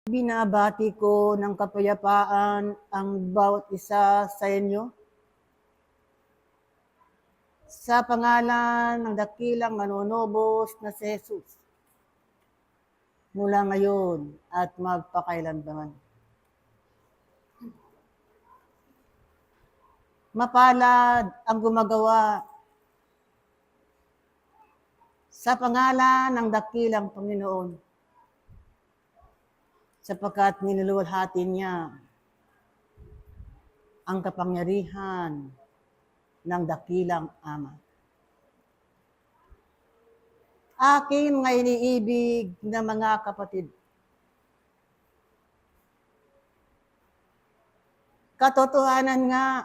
Binabati ko ng kapayapaan ang bawat isa sa inyo. Sa pangalan ng dakilang manunubos na si Jesus. Mula ngayon at magpakailanman. Mapalad ang gumagawa sa pangalan ng dakilang Panginoon. Sapagkat niluluwalhati niya ang kapangyarihan ng dakilang Ama. Aking mga iniibig na mga kapatid, katotohanan nga,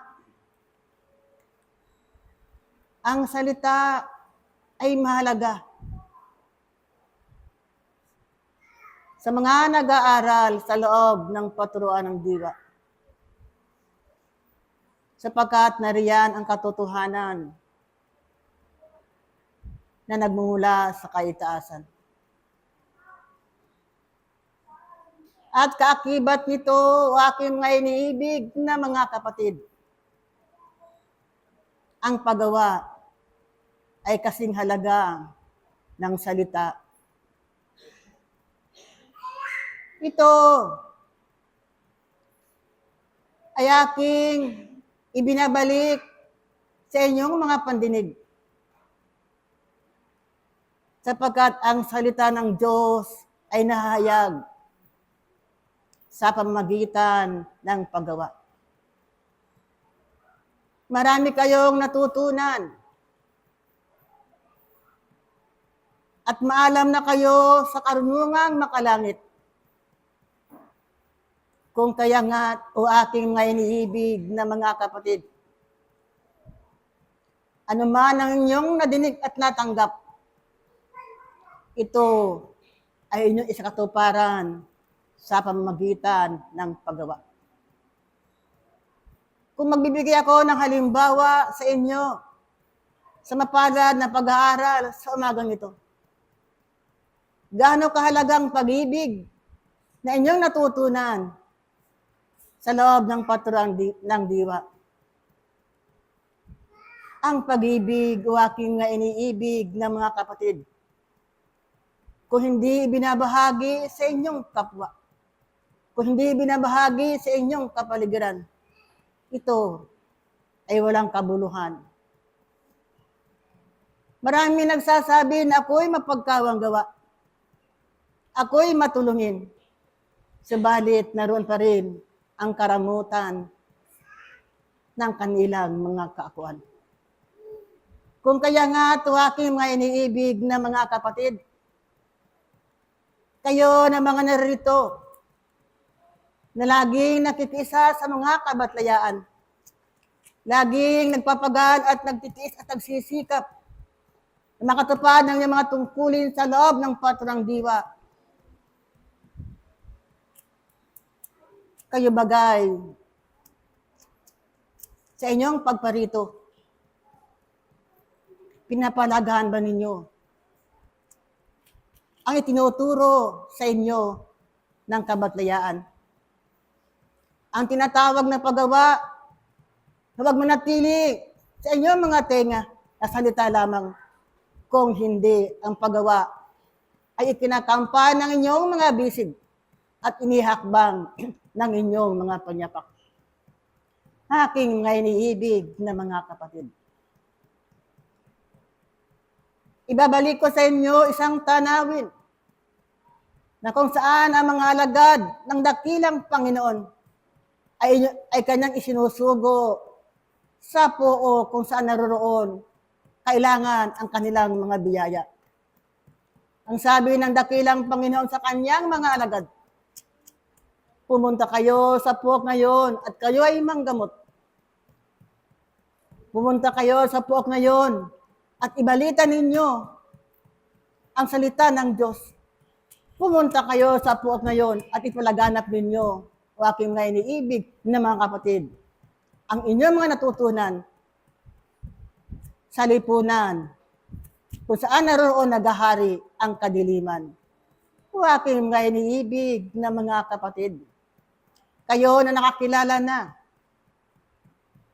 ang salita ay mahalaga. Sa mga nag-aaral sa loob ng paturuan ng diwa. Sapagkat nariyan ang katotohanan na nagmumula sa kaitaasan. At kaakibat nito, aking mga iniibig na mga kapatid, ang paggawa ay kasing halaga ng salita. Ito ay aking ibinabalik sa inyong mga pandinig. Sapagkat ang salita ng Diyos ay nahahayag sa pamamagitan ng paggawa. Marami kayong natutunan at maalam na kayo sa karunungang makalangit. Kung kaya nga o aking mga iniibig na mga kapatid, ano man ang inyong nadinig at natanggap, ito ay inyong isakatuparan sa pamamagitan ng paggawa. Kung magbibigay ako ng halimbawa sa inyo sa mapalad na pag-aaral sa umagang ito, gaano kahalagang pag-ibig na inyong natutunan sa loob ng paturuan ng diwa. Ang pag-ibig o aking iniibig na mga kapatid, kung hindi binabahagi sa inyong kapwa, kung hindi binabahagi sa inyong kapaligiran, ito ay walang kabuluhan. Marami nagsasabi na ako'y mapagkawang gawa. Ako'y matulungin. Subalit naroon pa rin ang karamutan ng kanilang mga kaakuan. Kung kaya nga ito aking mga iniibig na mga kapatid, kayo na mga narito, na laging nakikisa sa mga kabatlayaan, laging nagpapagal at nagtitiis at nagsisikap na makatupad ng mga tungkulin sa loob ng paturang diwa. Kayo bagay sa inyong pagparito, pinapalagahan ba ninyo ang itinuturo sa inyo ng kabatlayaan? Ang tinatawag na paggawa, huwag manatili sa inyong mga tenga na salita lamang, kung hindi ang paggawa ay ikinakampa ng inyong mga bisig at inihakbang ng inyong mga panyapak. Aking mga iniibig na mga kapatid, ibabalik ko sa inyo isang tanawin na kung saan ang mga alagad ng dakilang Panginoon ay kanyang isinusugo sa puo kung saan naroroon kailangan ang kanilang mga biyaya. Ang sabi ng dakilang Panginoon sa kanyang mga alagad, pumunta kayo sa puok ngayon at kayo ay manggamot. Pumunta kayo sa puok ngayon at ibalita ninyo ang salita ng Diyos. Pumunta kayo sa puok ngayon at ipalaganap ninyo, o aking mga iniibig na mga kapatid, ang inyong mga natutunan sa lipunan kung saan naroon naghahari ang kadiliman. O aking mga iniibig na mga kapatid, kayo na nakakilala na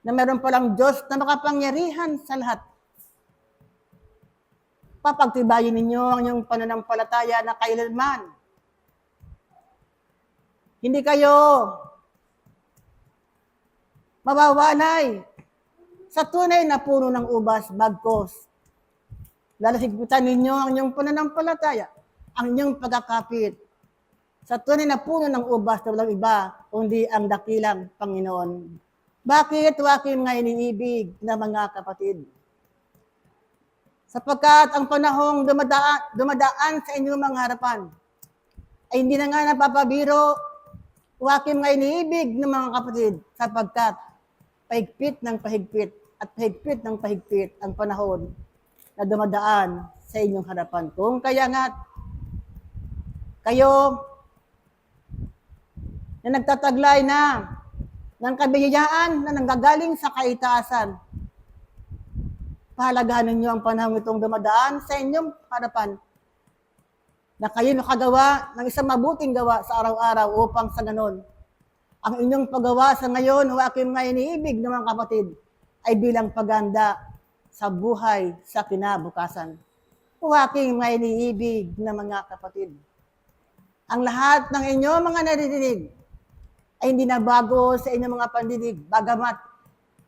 meron palang Diyos na makapangyarihan sa lahat. Papagtibayin ninyo ang inyong pananampalataya na kailanman hindi kayo mawawalay sa tunay na puno ng ubas, bagkos lalasigpitan ninyo ang inyong pananampalataya, ang inyong pagkakapit sa tunay na puno ng ubas na walang iba, kundi ang dakilang Panginoon. Bakit o aking mga iniibig na mga kapatid? Sapagkat ang panahong dumadaan sa inyong mga harapan ay hindi na nga napapabiro o aking mga iniibig na mga kapatid, sapagkat pahigpit ng pahigpit at pahigpit ng pahigpit ang panahon na dumadaan sa inyong harapan. Kung kaya nga, kayo na nagtataglay na ng kabiyayaan na nanggagaling sa kaitaasan, pahalagahan ninyo ang panahon itong dumadaan sa inyong harapan na kayo nakagawa ng isang mabuting gawa sa araw-araw upang sa ganon, ang inyong paggawa sa ngayon o aking mga iniibig ng mga kapatid ay bilang paganda sa buhay sa kinabukasan. O aking mga iniibig na mga kapatid, ang lahat ng inyong mga naririnig ay hindi na bago sa inyong mga pandinig, bagamat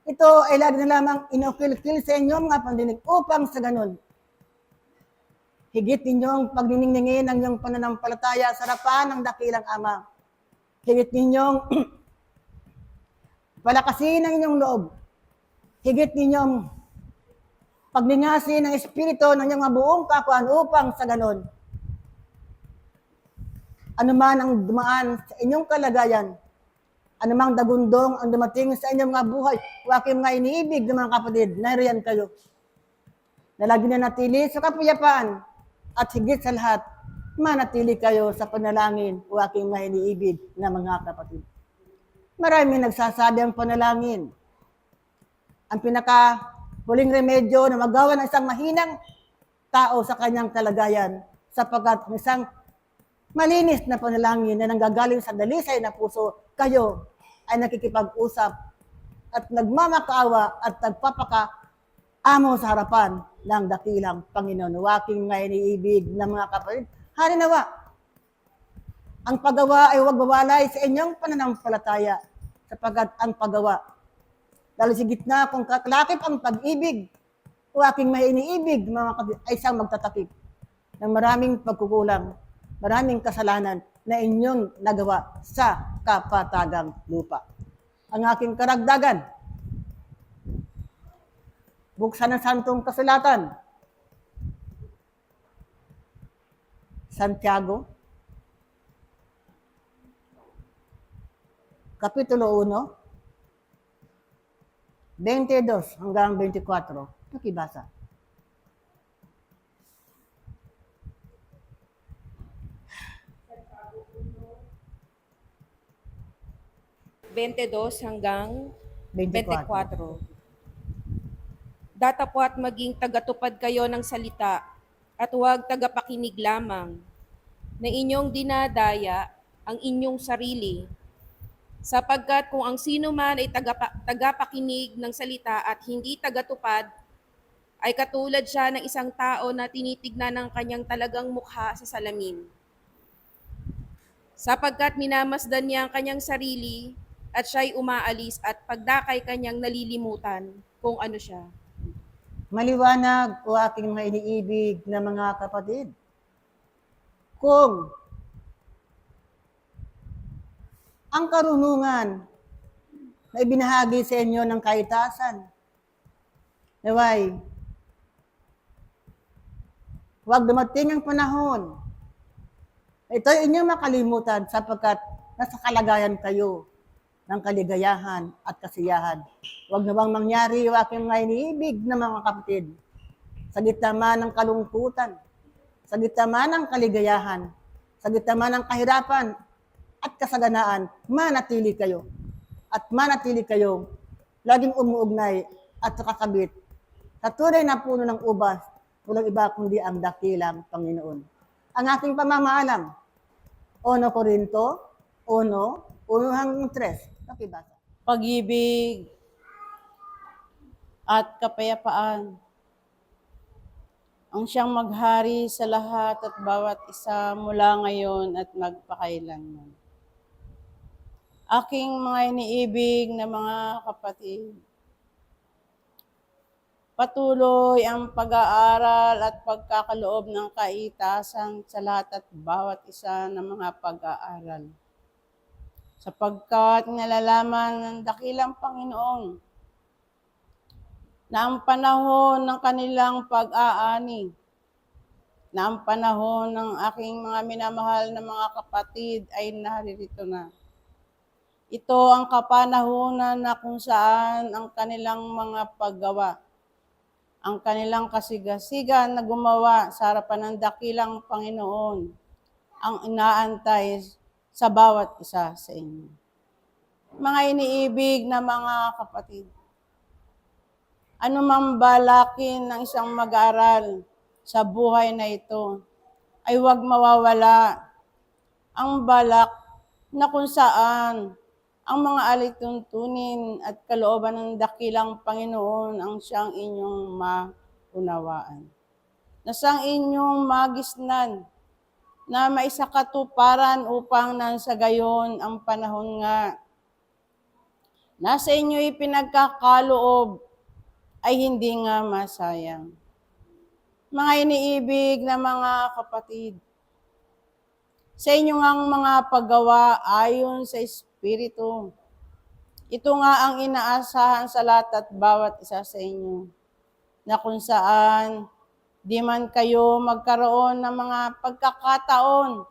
ito ay lagi na lamang inukil-kil sa inyong mga pandinig upang sa ganon, higit ninyong pagniningin ang inyong pananampalataya sa harapan ng dakilang Ama. Higit ninyong palakasin ang inyong loob. Higit ninyong pagningasin ang espiritu ng inyong buong kakuan upang sa ganon, anuman ang dumaan sa inyong kalagayan, anumang dagundong ang dumating sa inyong mga buhay, o aking mga iniibig ng mga kapatid, nariyan kayo. Na lagi na natili sa kapayapaan at higit sa lahat, manatili kayo sa panalangin o aking mga iniibig na mga kapatid. Maraming nagsasabi ang panalangin. Ang huling remedyo na magawa ng isang mahinang tao sa kanyang kalagayan, sapagkat ang isang malinis na panalangin na nanggagaling sa dalisay na puso, kayo ay nakikipag-usap at nagmamakaawa at nagpapakaamo sa harapan ng dakilang Panginoon. Waking mga iniibig na mga kapatid, harinawa, ang paggawa ay huwag mawalay sa inyong pananampalataya, sapagkat ang paggawa, lalo sa gitna kung kaklakip ang pag-ibig, o aking may iniibig mga kapatid, ay isang magtatakip ng maraming pagkukulang, maraming kasalanan na inyong nagawa sa kapatagang lupa. Ang aking karagdagan, buksan ang santong kasulatan, Santiago, Kapitulo 1, 22 hanggang 24. Nakibasa. hanggang 24. 24. Datapwat maging tagatupad kayo ng salita at huwag tagapakinig lamang na inyong dinadaya ang inyong sarili, sapagkat kung ang sino man ay tagapakinig ng salita at hindi tagatupad, ay katulad siya ng isang tao na tinitignan ng kanyang talagang mukha sa salamin. Sapagkat minamasdan niya ang kanyang sarili at siya'y umaalis at pagdakay kanyang nalilimutan kung ano siya. Maliwanag o aking mga iniibig na mga kapatid, kung ang karunungan na ibinahagi sa inyo ng kaitasan, naway, huwag dumating ang panahon, ito ay inyong makalimutan sapagkat nasa kalagayan kayo ng kaligayahan at kasiyahan. Huwag na bang mangyari o aking mga iniibig na mga kapatid, sa gitna man ng kalungkutan, sa gitna man ng kaligayahan, sa gitna man ng kahirapan at kasaganaan, manatili kayo. At manatili kayo laging umuugnay at kakabit sa tunay na puno ng ubas, walang iba kundi ang dakilang Panginoon. ang ating pamamahalang. 1 Corinto 1:1-3. Pakibasa. Pag-ibig at kapayapaan ang siyang maghari sa lahat at bawat isa mula ngayon at magpakailanman. Aking mga iniibig na mga kapatid, patuloy ang pag-aaral at pagkakaloob ng kaitasan sa lahat at bawat isa ng mga pag-aaral. Sapagkat nalalaman ng dakilang Panginoon na ang panahon ng kanilang pag-aani, na ang panahon ng aking mga minamahal na mga kapatid ay naririto na. Ito ang kapanahunan na kung saan ang kanilang mga paggawa, ang kanilang kasigasigan na gumawa sa harapan ng dakilang Panginoon, ang inaantay sa bawat isa sa inyo. Mga iniibig na mga kapatid, anumang balakin ng isang mag-aaral sa buhay na ito ay huwag mawawala ang balak na kung saan ang mga alituntunin at kalooban ng dakilang Panginoon ang siyang inyong maunawaan. Na siyang inyong magisnan na maisakatuparan upang nang sa gayon ang panahon nga nasa inyo ipinagkakaloob ay hindi nga masayang. Mga iniibig na mga kapatid, sa inyong ang mga paggawa ayon sa Espiritu, ito nga ang inaasahan sa lahat at bawat isa sa inyo, na kung saan di man kayo magkaroon ng mga pagkakataon,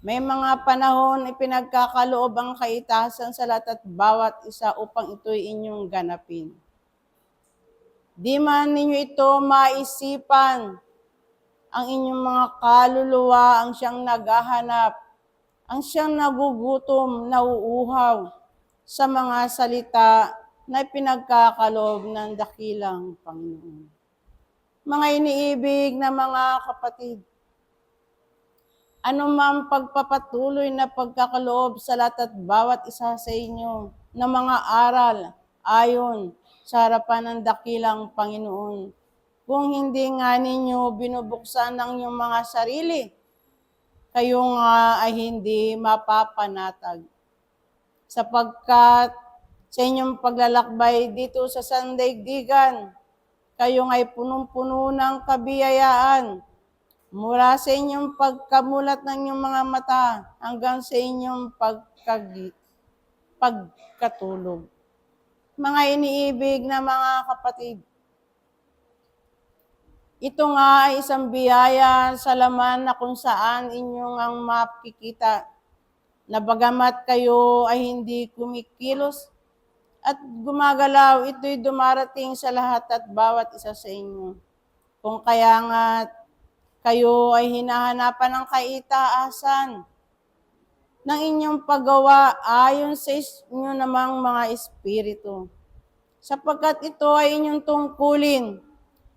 may mga panahon ipinagkakaloob ang kaitasan sa lahat at bawat isa upang ito'y inyong ganapin. Di man ninyo ito maisipan, ang inyong mga kaluluwa ang siyang naghahanap, ang siyang nagugutom, nauuhaw sa mga salita na pinagkakaloob ng dakilang Panginoon. Mga iniibig na mga kapatid, anumang pagpapatuloy na pagkakaloob sa lahat at bawat isa sa inyo na mga aral ayon sa harapan ng dakilang Panginoon, kung hindi nga ninyo binubuksan ang inyong mga sarili, kayo nga ay hindi mapapanatag. Sapagkat sa inyong paglalakbay dito sa sandaigdigan, kayo ay punong-puno ng kabiyayaan mula sa inyong pagkamulat ng inyong mga mata hanggang sa inyong pagkatulog. Mga iniibig na mga kapatid, ito nga ay isang biyaya sa laman na kung saan inyong ang makikita na bagamat kayo ay hindi kumikilos at gumagalaw, ito'y dumarating sa lahat at bawat isa sa inyo. Kung kaya nga kayo ay hinahanapan ng kaitaasan ng inyong paggawa ayon sa inyo namang mga espiritu. Sapagkat ito ay inyong tungkulin,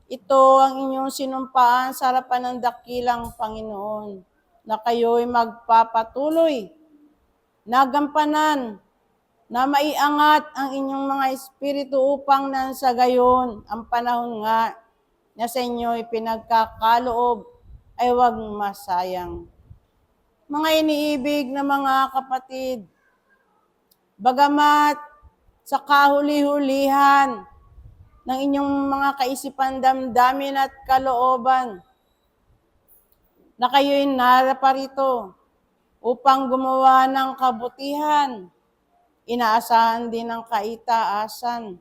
ito ang inyong sinumpaan sa harapan ng dakilang Panginoon, na kayo'y magpapatuloy, nagampanan, na maiangat ang inyong mga espiritu upang nang sa gayon ang panahon nga na sa inyo ipinagkakaloob ay huwag masayang. Mga iniibig na mga kapatid, bagamat sa kahuli-hulihan ng inyong mga kaisipan, damdamin at kalooban, na kayo'y naraparito upang gumawa ng kabutihan, inaasahan din ng kaitaasan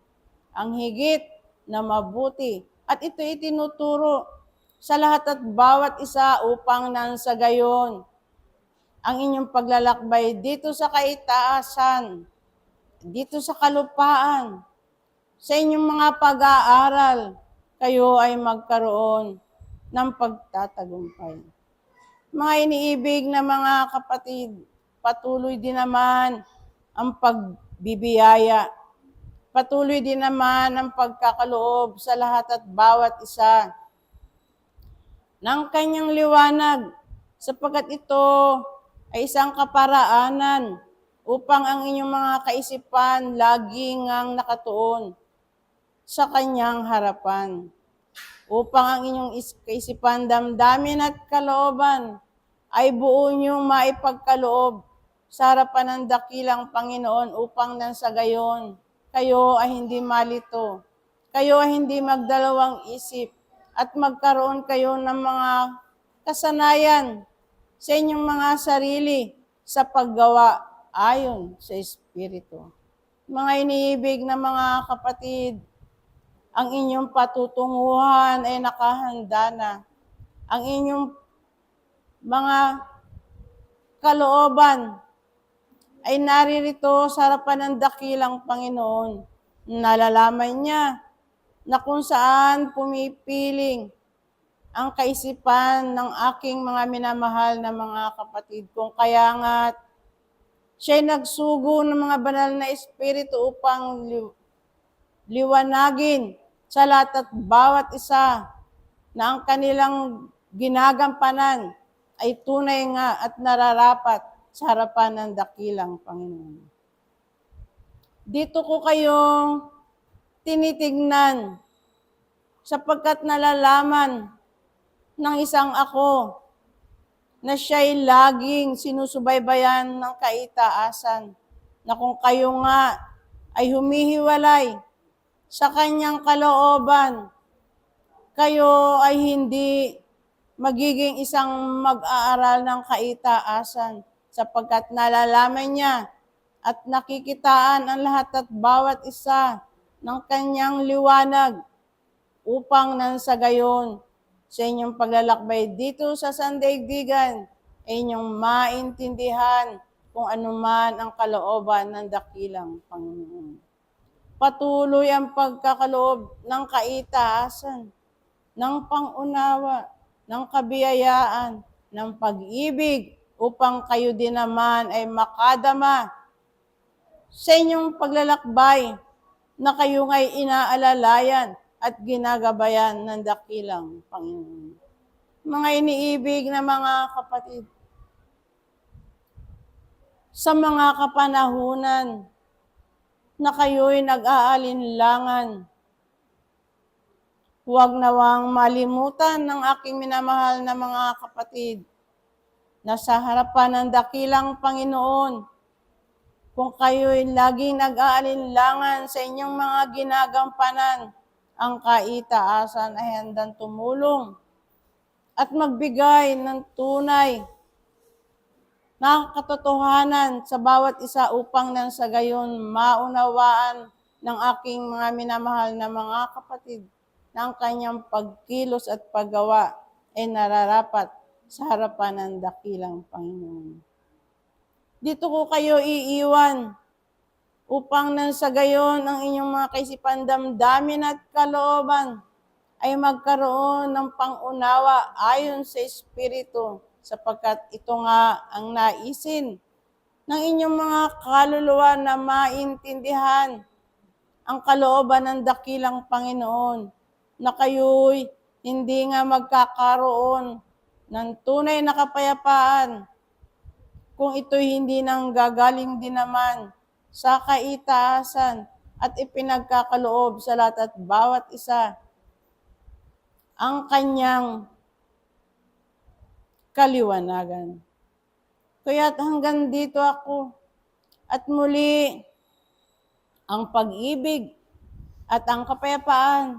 ang higit na mabuti. At ito'y tinuturo sa lahat at bawat isa upang nang sa gayon ang inyong paglalakbay dito sa kaitaasan, dito sa kalupaan, sa inyong mga pag-aaral, kayo ay magkaroon ng pagtatagumpay. Mga iniibig na mga kapatid, patuloy din naman ang pagbibiyaya. Patuloy din naman ang pagkakaloob sa lahat at bawat isa ng kanyang liwanag sapagkat ito ay isang kaparaanan upang ang inyong mga kaisipan laging ang nakatuon sa kanyang harapan, upang ang inyong kaisipan, damdamin at kalooban ay buo niyong maipagkaloob sa harapan ng dakilang Panginoon upang nang sa gayon kayo ay hindi malito, kayo ay hindi magdalawang isip, at magkaroon kayo ng mga kasanayan sa inyong mga sarili sa paggawa ayon sa Espiritu. Mga iniibig na mga kapatid, ang inyong patutunguhan ay nakahanda na. Ang inyong mga kalooban ay naririto sa harapan ng dakilang Panginoon. Nalalaman niya na kung saan pumipiling ang kaisipan ng aking mga minamahal na mga kapatid. Kung kaya nga siya'y nagsugo ng mga banal na espiritu upang liwanagin sa lahat at bawat isa na ang kanilang ginagampanan ay tunay nga at nararapat sa harapan ng dakilang Panginoon. Dito ko kayong tinitignan sapagkat nalalaman ng isang ako na siya'y laging sinusubaybayan ng kaitaasan, na kung kayo nga ay humihiwalay sa kanyang kalooban, kayo ay hindi magiging isang mag-aaral ng kaitaasan, sapagkat nalalaman niya at nakikitaan ang lahat at bawat isa ng kanyang liwanag upang nang sa gayon sa inyong paglalakbay dito sa sandaigdigan ay inyong maintindihan kung anuman ang kalooban ng dakilang Panginoon. Patuloy ang pagkakaloob ng kaitaasan, ng pangunawa, ng kabiyayaan, ng pag-ibig, upang kayo din naman ay makadama sa inyong paglalakbay na kayo nga'y inaalalayan at ginagabayan ng dakilang Panginoon. Mga iniibig na mga kapatid, sa mga kapanahunan na kayo'y nag-aalinlangan, huwag nawang malimutan ng aking minamahal na mga kapatid na sa harapan ng dakilang Panginoon, kung kayo'y laging nag-aalinlangan sa inyong mga ginagampanan, ang kaitaasan ay handang tumulong at magbigay ng tunay na katotohanan sa bawat isa upang nang sa gayon maunawaan ng aking mga minamahal na mga kapatid na ang kanyang pagkilos at paggawa ay nararapat sa harapan ng dakilang Panginoon. Dito ko kayo iiwan upang nang sa gayon ang inyong mga kaisipan, damdamin at kalooban ay magkaroon ng pangunawa ayon sa Espiritu, sapagkat ito nga ang naisin ng inyong mga kaluluwa na maintindihan ang kalooban ng dakilang Panginoon, na kayo'y hindi nga magkakaroon ng tunay na kapayapaan kung ito'y hindi nang gagaling din naman sa kaitaasan at ipinagkakaloob sa lahat at bawat isa ang kanyang kaliwanagan. Kaya't hanggang dito ako, at muli ang pag-ibig at ang kapayapaan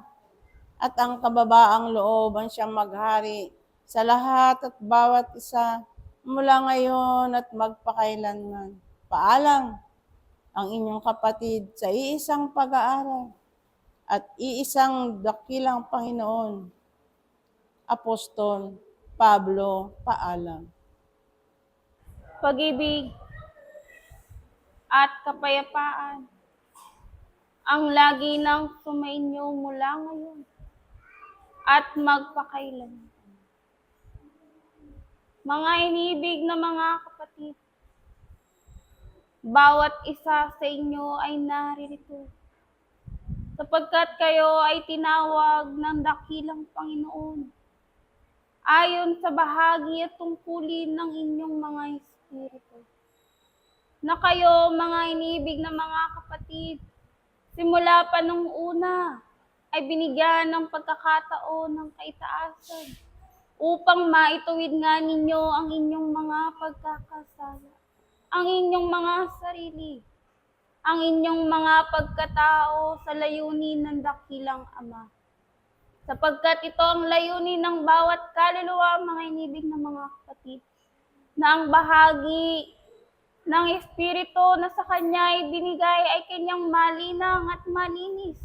at ang kababaang loob ang siyang maghari sa lahat at bawat isa mula ngayon at magpakailanman. Paalam, ang inyong kapatid sa iisang pag-aaral at iisang dakilang Panginoon, Apostol Pablo. Paalam. Pag-ibig at kapayapaan ang lagi nang sumainyo mula ngayon at magpakailan. Mga iniibig na mga kapatid, bawat isa sa inyo ay naririto sapagkat kayo ay tinawag ng dakilang Panginoon ayon sa bahagi at tungkulin ng inyong mga espiritu. Na kayo, mga inibig na mga kapatid, simula pa nung una ay binigyan ng pagkakataon ng kaitaasan upang maituwid nga ninyo ang inyong mga pagkakasala, ang inyong mga sarili, ang inyong mga pagkatao sa layunin ng dakilang Ama. Sapagkat ito ang layunin ng bawat kaluluwa, mga inibig na mga kapatid, na ang bahagi ng Espiritu na sa Kanya ay binigay ay Kanyang malinang at malinis.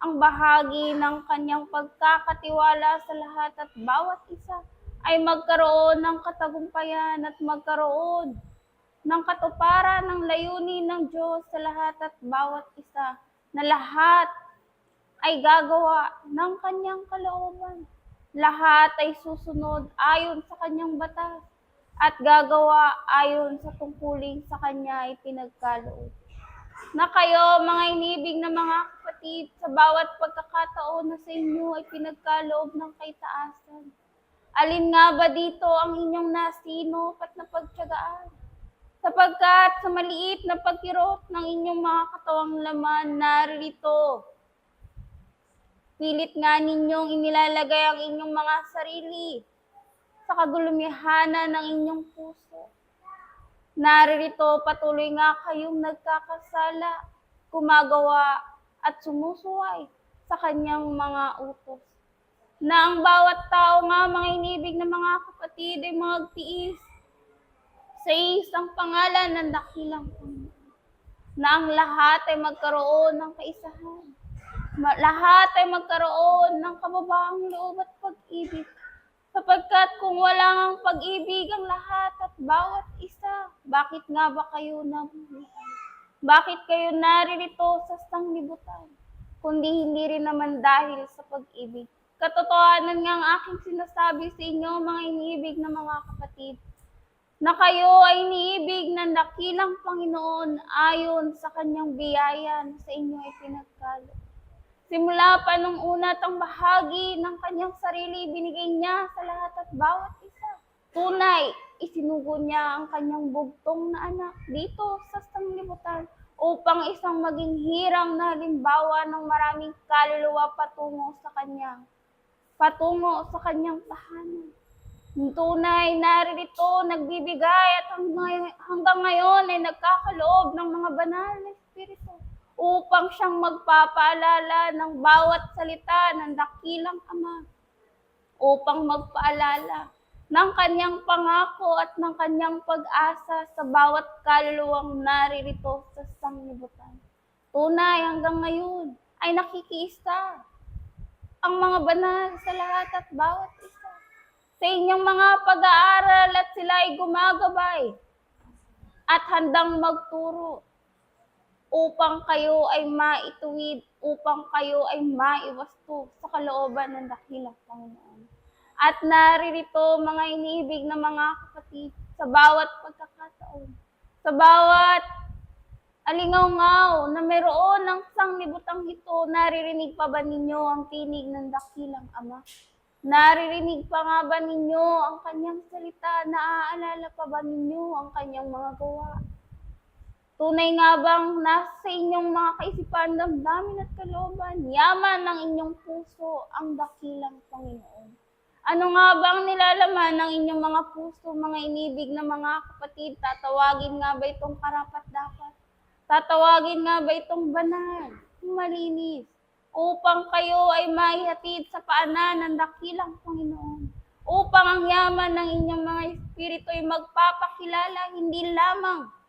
Ang bahagi ng Kanyang pagkakatiwala sa lahat at bawat isa ay magkaroon ng katagumpayan at magkaroon ng katuparan ng layunin ng Diyos sa lahat at bawat isa, na lahat ay gagawa ng Kanyang kalooban. Lahat ay susunod ayon sa Kanyang batas at gagawa ayon sa tungkulin sa Kanya ay pinagkaloob. Na kayo, mga inibig na mga kapatid, sa bawat pagkakataon na sa inyo ay pinagkaloob ng kaitaasan. Alin nga ba dito ang inyong nasinop at napagtiyagaan? Sapagkat sa maliit na pagkirot ng inyong mga katawang laman, naririto. Pilit nga ninyong inilalagay ang inyong mga sarili sa kagulumihanan ng inyong puso. Naririto patuloy nga kayong nagkakasala, gumagawa at sumusuway sa Kanyang mga utos. Na ang bawat tao nga, mga inibig na mga kapatid, ay magtiis sa isang pangalan ng dakilang Panginoon. Na ang lahat ay magkaroon ng kaisahan. Lahat ay magkaroon ng kababaang loob at pag-ibig. Sapagkat kung wala ngang pag-ibig ang lahat at bawat isa, bakit nga ba kayo nabubuhay? Bakit kayo naririto sa sanglibutan? Kundi hindi rin naman dahil sa pag-ibig. Katotohanan nga ang aking sinasabi sa inyo, mga iniibig na mga kapatid, na kayo ay iniibig ng dakilang Panginoon ayon sa Kanyang biyaya na sa inyo ay pinagkaloob. Simula pa nung una ang bahagi ng Kanyang sarili, binigay niya sa lahat at bawat isa. Tunay, isinugo niya ang Kanyang bugtong na anak dito sa sanglibutan upang isang maging hirang na halimbawa ng maraming kaluluwa patungo sa Kanyang tahanan. Tunay, naririto, nagbibigay at hanggang ngayon ay nagkakaloob ng mga banal na espiritu upang siyang magpapaalala ng bawat salita ng dakilang Ama, upang magpaalala ng Kanyang pangako at ng Kanyang pag-asa sa bawat kaluluwang naririto sa sanglibutan. Tunay, hanggang ngayon ay nakikiisa ang mga banal sa lahat at bawat isa sa inyong mga pag-aaral at sila ay gumagabay at handang magturo upang kayo ay maituwid, upang kayo ay maiwasto sa kalooban ng dakilang Panginoon. At naririto, mga iniibig na mga kapatid, sa bawat pagkakataon, sa bawat alingaw-ngaw na mayroon ng sanglibutang ito, naririnig pa ba ninyo ang tinig ng dakilang Ama? Naririnig pa nga ba ninyo ang Kanyang salita? Naaalala pa ba ninyo ang Kanyang mga gawa? Tunay nga bang nasa inyong mga kaisipan, damdamin at kalooban, yaman ng inyong puso ang dakilang Panginoon? Ano nga bang nilalaman ng inyong mga puso, mga inibig na mga kapatid? Tatawagin nga ba itong karapat-dapat? Tatawagin nga ba itong banal, malinis, upang kayo ay maihatid sa paanan ng dakilang Panginoon? Upang ang yaman ng inyong mga espiritu ay magpapakilala hindi lamang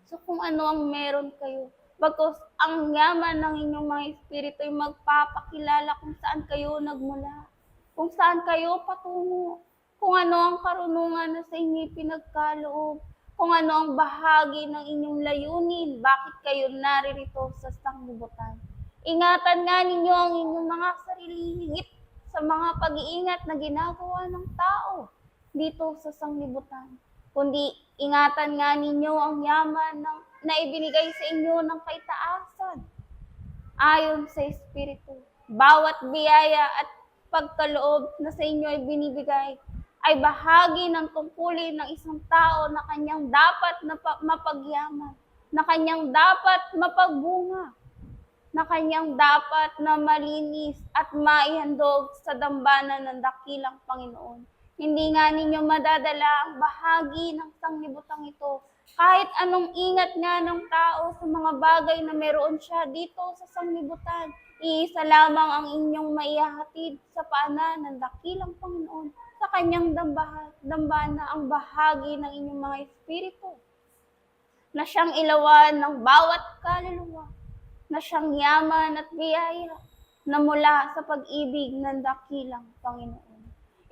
so kung ano ang meron kayo, bagkus ang yaman ng inyong mga espiritu ay magpapakilala kung saan kayo nagmula, kung saan kayo patungo, kung ano ang karunungan na sa inyo pinagkaloob, kung ano ang bahagi ng inyong layunin, bakit kayo naririto sa sanglibutan. Ingatan nga ninyo ang inyong mga sarili higit sa mga pag-iingat na ginagawa ng tao dito sa sanglibutan. Kundi ingatan nga ninyo ang yaman na ibinigay sa inyo ng kaitaasan ayon sa Espiritu. Bawat biyaya at pagkaloob na sa inyo ay binibigay ay bahagi ng tungkulin ng isang tao na kanyang dapat na mapagyaman, na kanyang dapat mapagbunga, na kanyang dapat na malinis at maihandog sa dambana ng dakilang Panginoon. Hindi nga ninyo madadala ang bahagi ng sanglibutang ito. Kahit anong ingat nga ng tao sa mga bagay na meron siya dito sa sanglibutan, iisa lamang ang inyong maihahatid sa paanan ng dakilang Panginoon sa kanyang dambana ang bahagi ng inyong mga espiritu na siyang ilawan ng bawat kaluluwa, na siyang yaman at biyaya na mula sa pag-ibig ng dakilang Panginoon.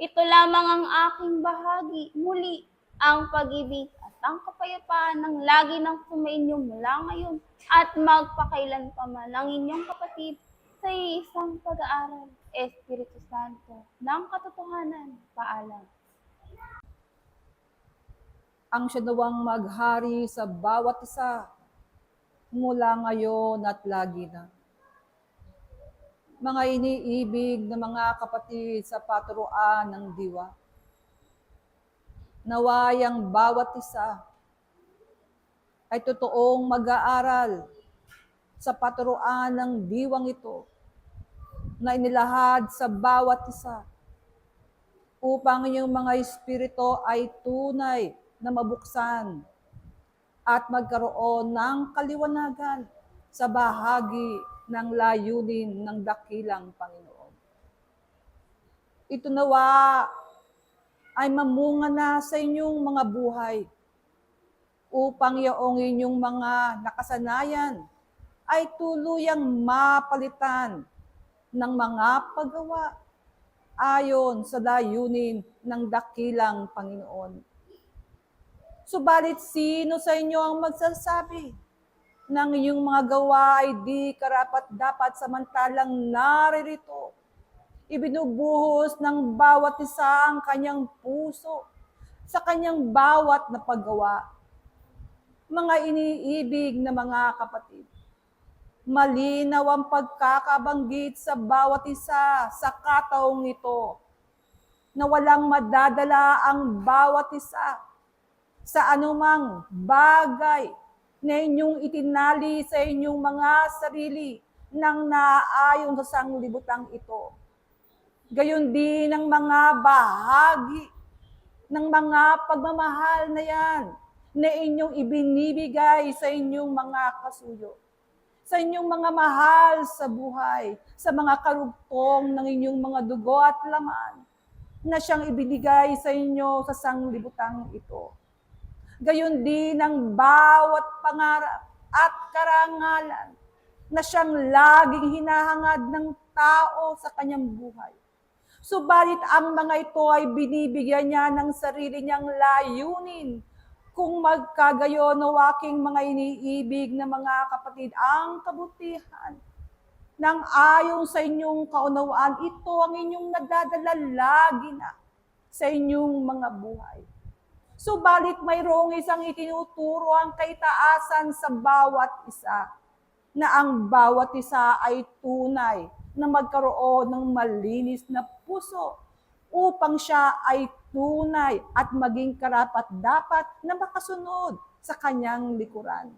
Ito lamang ang aking bahagi, muli ang pag-ibig at ang kapayapaan ng lagi ng sumainyo mula ngayon at magpakailan pa man ang inyong kapatid sa isang pag-aaral, Espiritu Santo, ng katotohanan. Paalam. Ang siya nawang maghari sa bawat isa mula ngayon at lagi na. Mga iniibig na mga kapatid sa paturuan ng diwa, naway ang bawat isa ay totoong mag-aaral sa paturuan ng diwang ito na inilahad sa bawat isa upang yung mga espiritu ay tunay na mabuksan at magkaroon ng kaliwanagan sa bahagi ng layunin ng dakilang Panginoon. Ito nawa ay mamunga na sa inyong mga buhay upang yaong inyong mga nakasanayan ay tuluyang mapalitan ng mga paggawa ayon sa layunin ng dakilang Panginoon. Subalit sino sa inyo ang magsasabi ng iyong mga gawa ay di karapat-dapat samantalang naririto? Ibinubuhos ng bawat isa ang kanyang puso sa kanyang bawat na paggawa. Mga iniibig na mga kapatid, malinaw ang pagkakabanggit sa bawat isa sa kataong ito na walang madadala ang bawat isa sa anumang bagay na inyong itinali sa inyong mga sarili nang naaayon sa sanglibutang ito. Gayon din ang mga bahagi ng mga pagmamahal na yan na inyong ibinibigay sa inyong mga kasuyo, sa inyong mga mahal sa buhay, sa mga karugtong ng inyong mga dugo at laman na siyang ibinigay sa inyo sa sanglibutang ito. Gayon din ang bawat pangarap at karangalan na siyang laging hinahangad ng tao sa kanyang buhay. Subalit ang mga ito ay binibigyan niya ng sarili niyang layunin kung magkagayon o aking mga iniibig na mga kapatid ang kabutihan nang ayon sa inyong kaunawaan, ito ang inyong nadadala lagi na sa inyong mga buhay. Subalit mayroong isang itinuturo ang kaitaasan sa bawat isa, na ang bawat isa ay tunay na magkaroon ng malinis na puso upang siya ay tunay at maging karapat-dapat na makasunod sa kanyang likuran.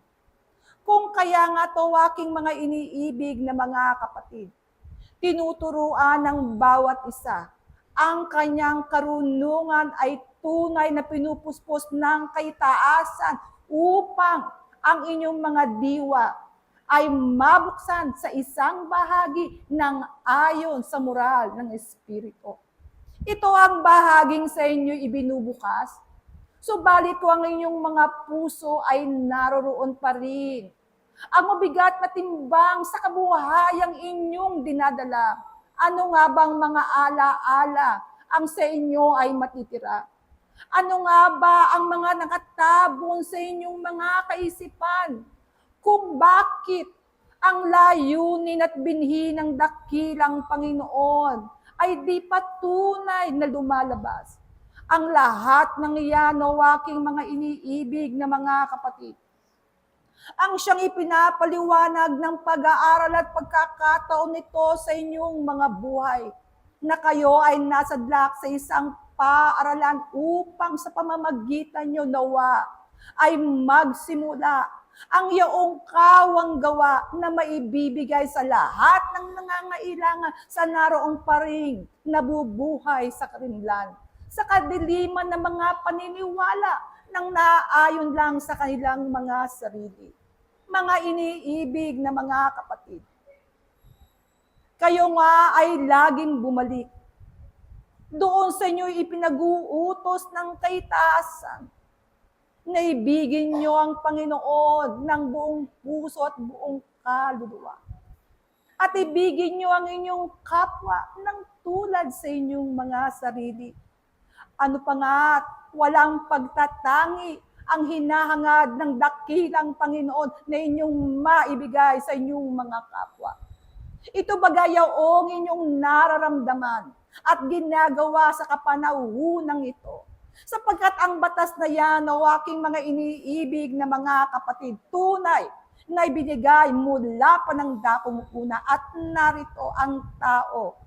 Kung kaya nga to aking mga iniibig na mga kapatid, tinuturuan ng bawat isa ang kanyang karunungan ay tunay na pinupuspos ng kaitaasan upang ang inyong mga diwa ay mabuksan sa isang bahagi ng ayon sa moral ng Espiritu. Ito ang bahaging sa inyo ibinubukas, subalit kung ang inyong mga puso ay naroroon pa rin ang mabigat na timbang sa kabuhayang inyong dinadala. Ano nga bang mga ala-ala ang sa inyo ay matitira? Ano nga ba ang mga nakatabon sa inyong mga kaisipan? Kung bakit ang layunin at binhi ng dakilang Panginoon ay di patunay na lumalabas. Ang lahat ng iyan o aking mga iniibig na mga kapatid, ang siyang ipinapaliwanag ng pag-aaral at pagkakataon nito sa inyong mga buhay na kayo ay nasadlak sa isang paaralan upang sa pamamagitan nyo nawa ay magsimula ang iyong kawang gawa na maibibigay sa lahat ng nangangailangan sa naroong paring nabubuhay sa karimlan, sa kadiliman ng mga paniniwala ng naaayon lang sa kanilang mga sarili. Mga iniibig na mga kapatid, kayo nga ay laging bumalik doon sa inyo ipinag-uutos ng kaitaasan na ibigin nyo ang Panginoon ng buong puso at buong kaluluwa. At ibigin nyo ang inyong kapwa ng tulad sa inyong mga sarili. Ano pa nga, walang pagtatangi ang hinahangad ng dakilang Panginoon na inyong maibigay sa inyong mga kapwa. Ito bagayaong inyong nararamdaman at ginagawa sa kapanahunan ito. Sapagkat ang batas na yan o aking mga iniibig na mga kapatid, tunay na ibinigay mula pa ng dakong una at narito ang tao.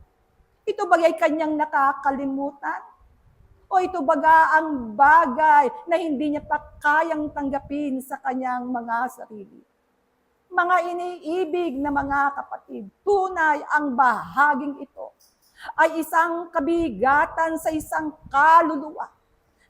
Ito bagay kanyang nakakalimutan? O ito baga ang bagay na hindi niya pa kayang tanggapin sa kanyang mga sarili? Mga iniibig na mga kapatid, tunay ang bahaging ito ay isang kabigatan sa isang kaluluwa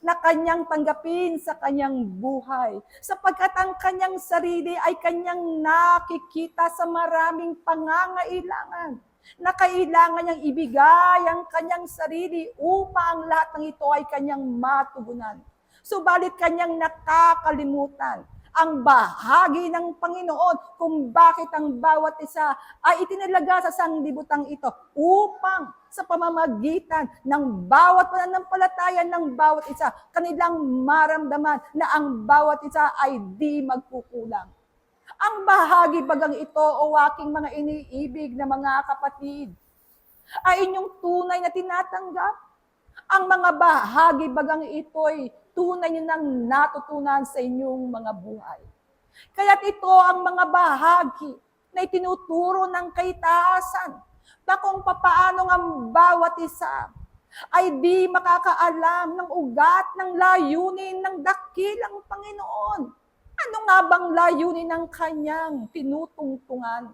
na kanyang tanggapin sa kanyang buhay. Sapagkat ang kanyang sarili ay kanyang nakikita sa maraming pangangailangan na kailangan niyang ibigay ang kanyang sarili upang lahat ng ito ay kanyang matugunan. Subalit kanyang nakakalimutan ang bahagi ng Panginoon kung bakit ang bawat isa ay itinalaga sa sanglibutang ito upang sa pamamagitan ng bawat pananampalataya ng bawat isa, kanilang maramdaman na ang bawat isa ay di magkukulang. Ang bahagi bagang ito o aking mga iniibig na mga kapatid ay inyong tunay na tinatanggap. Ang mga bahagi bagang ito'y tunay nyo nang natutunan sa inyong mga buhay. Kaya't ito ang mga bahagi na itinuturo ng kaitaasan na kung papaano ang bawat isa ay di makakaalam ng ugat ng layunin ng dakilang Panginoon. Ano nga bang layunin ng kanyang tinutungtungan?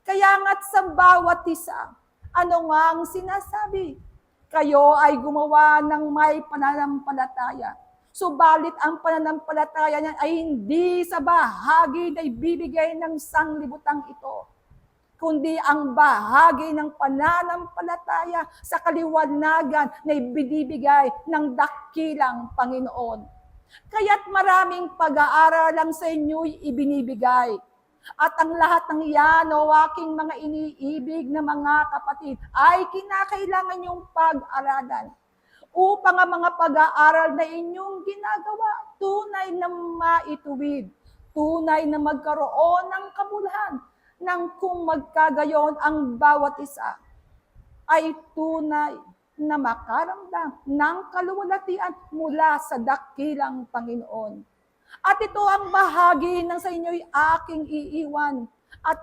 Kaya nga't sa bawat isa, ano nga ang sinasabi? Kayo ay gumawa ng may pananampalataya. Subalit ang pananampalataya niyan ay hindi sa bahagi na ibibigay ng sanglibutang ito, kundi ang bahagi ng pananampalataya sa kaliwanagan na ibinibigay ng dakilang Panginoon. Kaya't maraming pag-aaral lang sa inyo'y ibinibigay. At ang lahat ng iyan o aking mga iniibig na mga kapatid ay kinakailangan niyong pag-aralan upang ang mga pag-aaral na inyong ginagawa tunay na maituwid, tunay na magkaroon ng kabuluhan nang kung magkagayon ang bawat isa ay tunay na makaramdam ng kaluwalhatian mula sa dakilang Panginoon. At ito ang bahagi ng sa inyo'y aking iiwan. At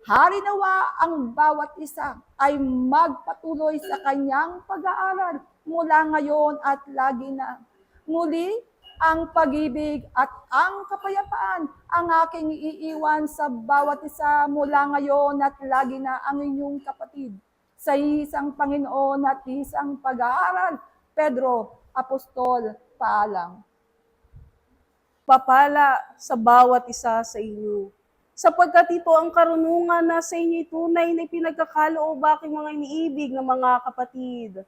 harinawa ang bawat isa ay magpatuloy sa kanyang pag-aaral mula ngayon at lagi na. Muli, ang pag-ibig at ang kapayapaan ang aking iiwan sa bawat isa mula ngayon at lagi na ang inyong kapatid. Sa isang Panginoon at isang pag-aaral, Pedro, Apostol, paalam. Papala sa bawat isa sa inyo. Sapagkat ito ang karunungan na sa inyo'y tunay na pinagkakaloob aking mga iniibig ng mga kapatid.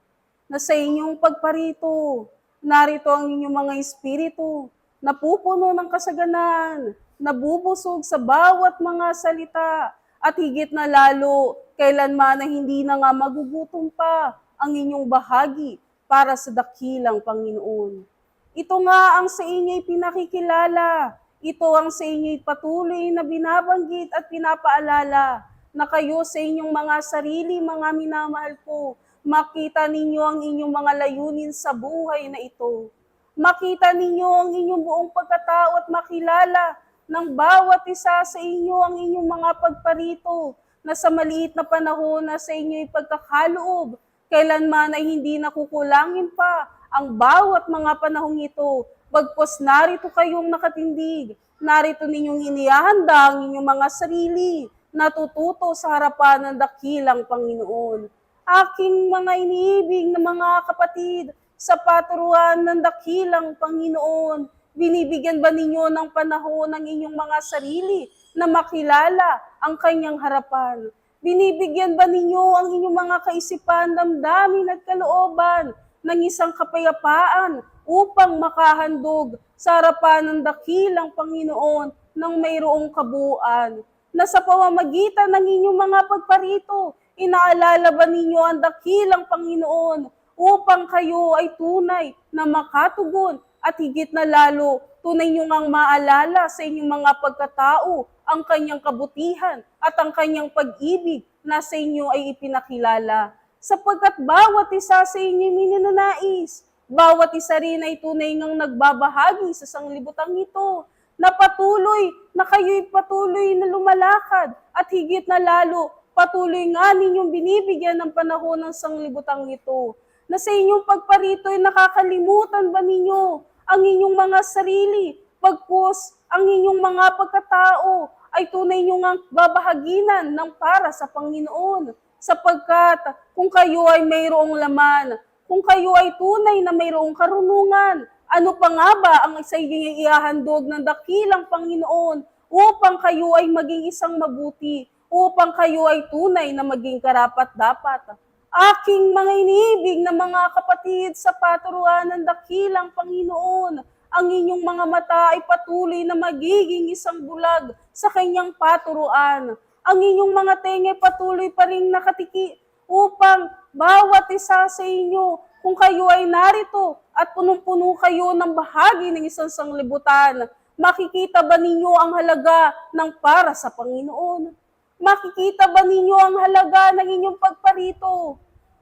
Na sa inyong pagparito, narito ang inyong mga espiritu, napupuno ng kasaganan, nabubusog sa bawat mga salita, at higit na lalo, kailanman na hindi na nga magugutom pa ang inyong bahagi para sa dakilang Panginoon. Ito nga ang sa inyo'y pinakikilala. Ito ang sa inyo'y patuloy na binabanggit at pinapaalala na kayo sa inyong mga sarili, mga minamahal ko, makita ninyo ang inyong mga layunin sa buhay na ito. Makita ninyo ang inyong buong pagkatao at makilala ng bawat isa sa inyo ang inyong mga pagparito na sa maliit na panahon na sa inyo'y pagkakaloob, kailanman ay hindi nakukulangin pa ang bawat mga panahong ito. Bagpos narito kayong nakatindig, narito ninyong inihahanda ang inyong mga sarili, natututo sa harapan ng dakilang Panginoon. Aking mga iniibig na mga kapatid, sa paturuan ng dakilang Panginoon, binibigyan ba ninyo ng panahon ng inyong mga sarili na makilala ang kanyang harapan? Binibigyan ba ninyo ang inyong mga kaisipan, damdamin at kalooban ng isang kapayapaan upang makahandog sa harapan ng dakilang Panginoon ng mayroong kabuuan? Na sa pamamagitan ng inyong mga pagparito, inaalala ba ninyo ang dakilang Panginoon upang kayo ay tunay na makatugon at higit na lalo, tunay nyo ngang maalala sa inyong mga pagkatao ang kanyang kabutihan at ang kanyang pag-ibig na sa inyo ay ipinakilala. Sapagkat bawat isa sa inyo minananais, bawat isa rin ay tunay ngang nagbabahagi sa sanglibutang ito, na patuloy, na kayo'y patuloy na lumalakad at higit na lalo, patuloy nga ninyong binibigyan ng panahon ng sanglibutang ito. Na sa inyong pagparito ay nakakalimutan ba ninyo ang inyong mga sarili, pagkus ang inyong mga pagkatao ay tunay nyo ngang babahaginan ng para sa Panginoon. Sapagkat kung kayo ay mayroong laman, kung kayo ay tunay na mayroong karunungan, ano pa nga ba ang sa inyong ihahandog ng dakilang Panginoon upang kayo ay maging isang mabuti, upang kayo ay tunay na maging karapat-dapat? Aking mga iniibig na mga kapatid, sa paturuan ng dakilang Panginoon, ang inyong mga mata ay patuloy na magiging isang bulag sa kanyang paturuan. Ang inyong mga tenga ay patuloy pa rin nakatiki upang bawat isa sa inyo, kung kayo ay narito at punong-puno kayo ng bahagi ng isang sanglibutan, makikita ba ninyo ang halaga ng para sa Panginoon? Makikita ba ninyo ang halaga ng inyong pagparito?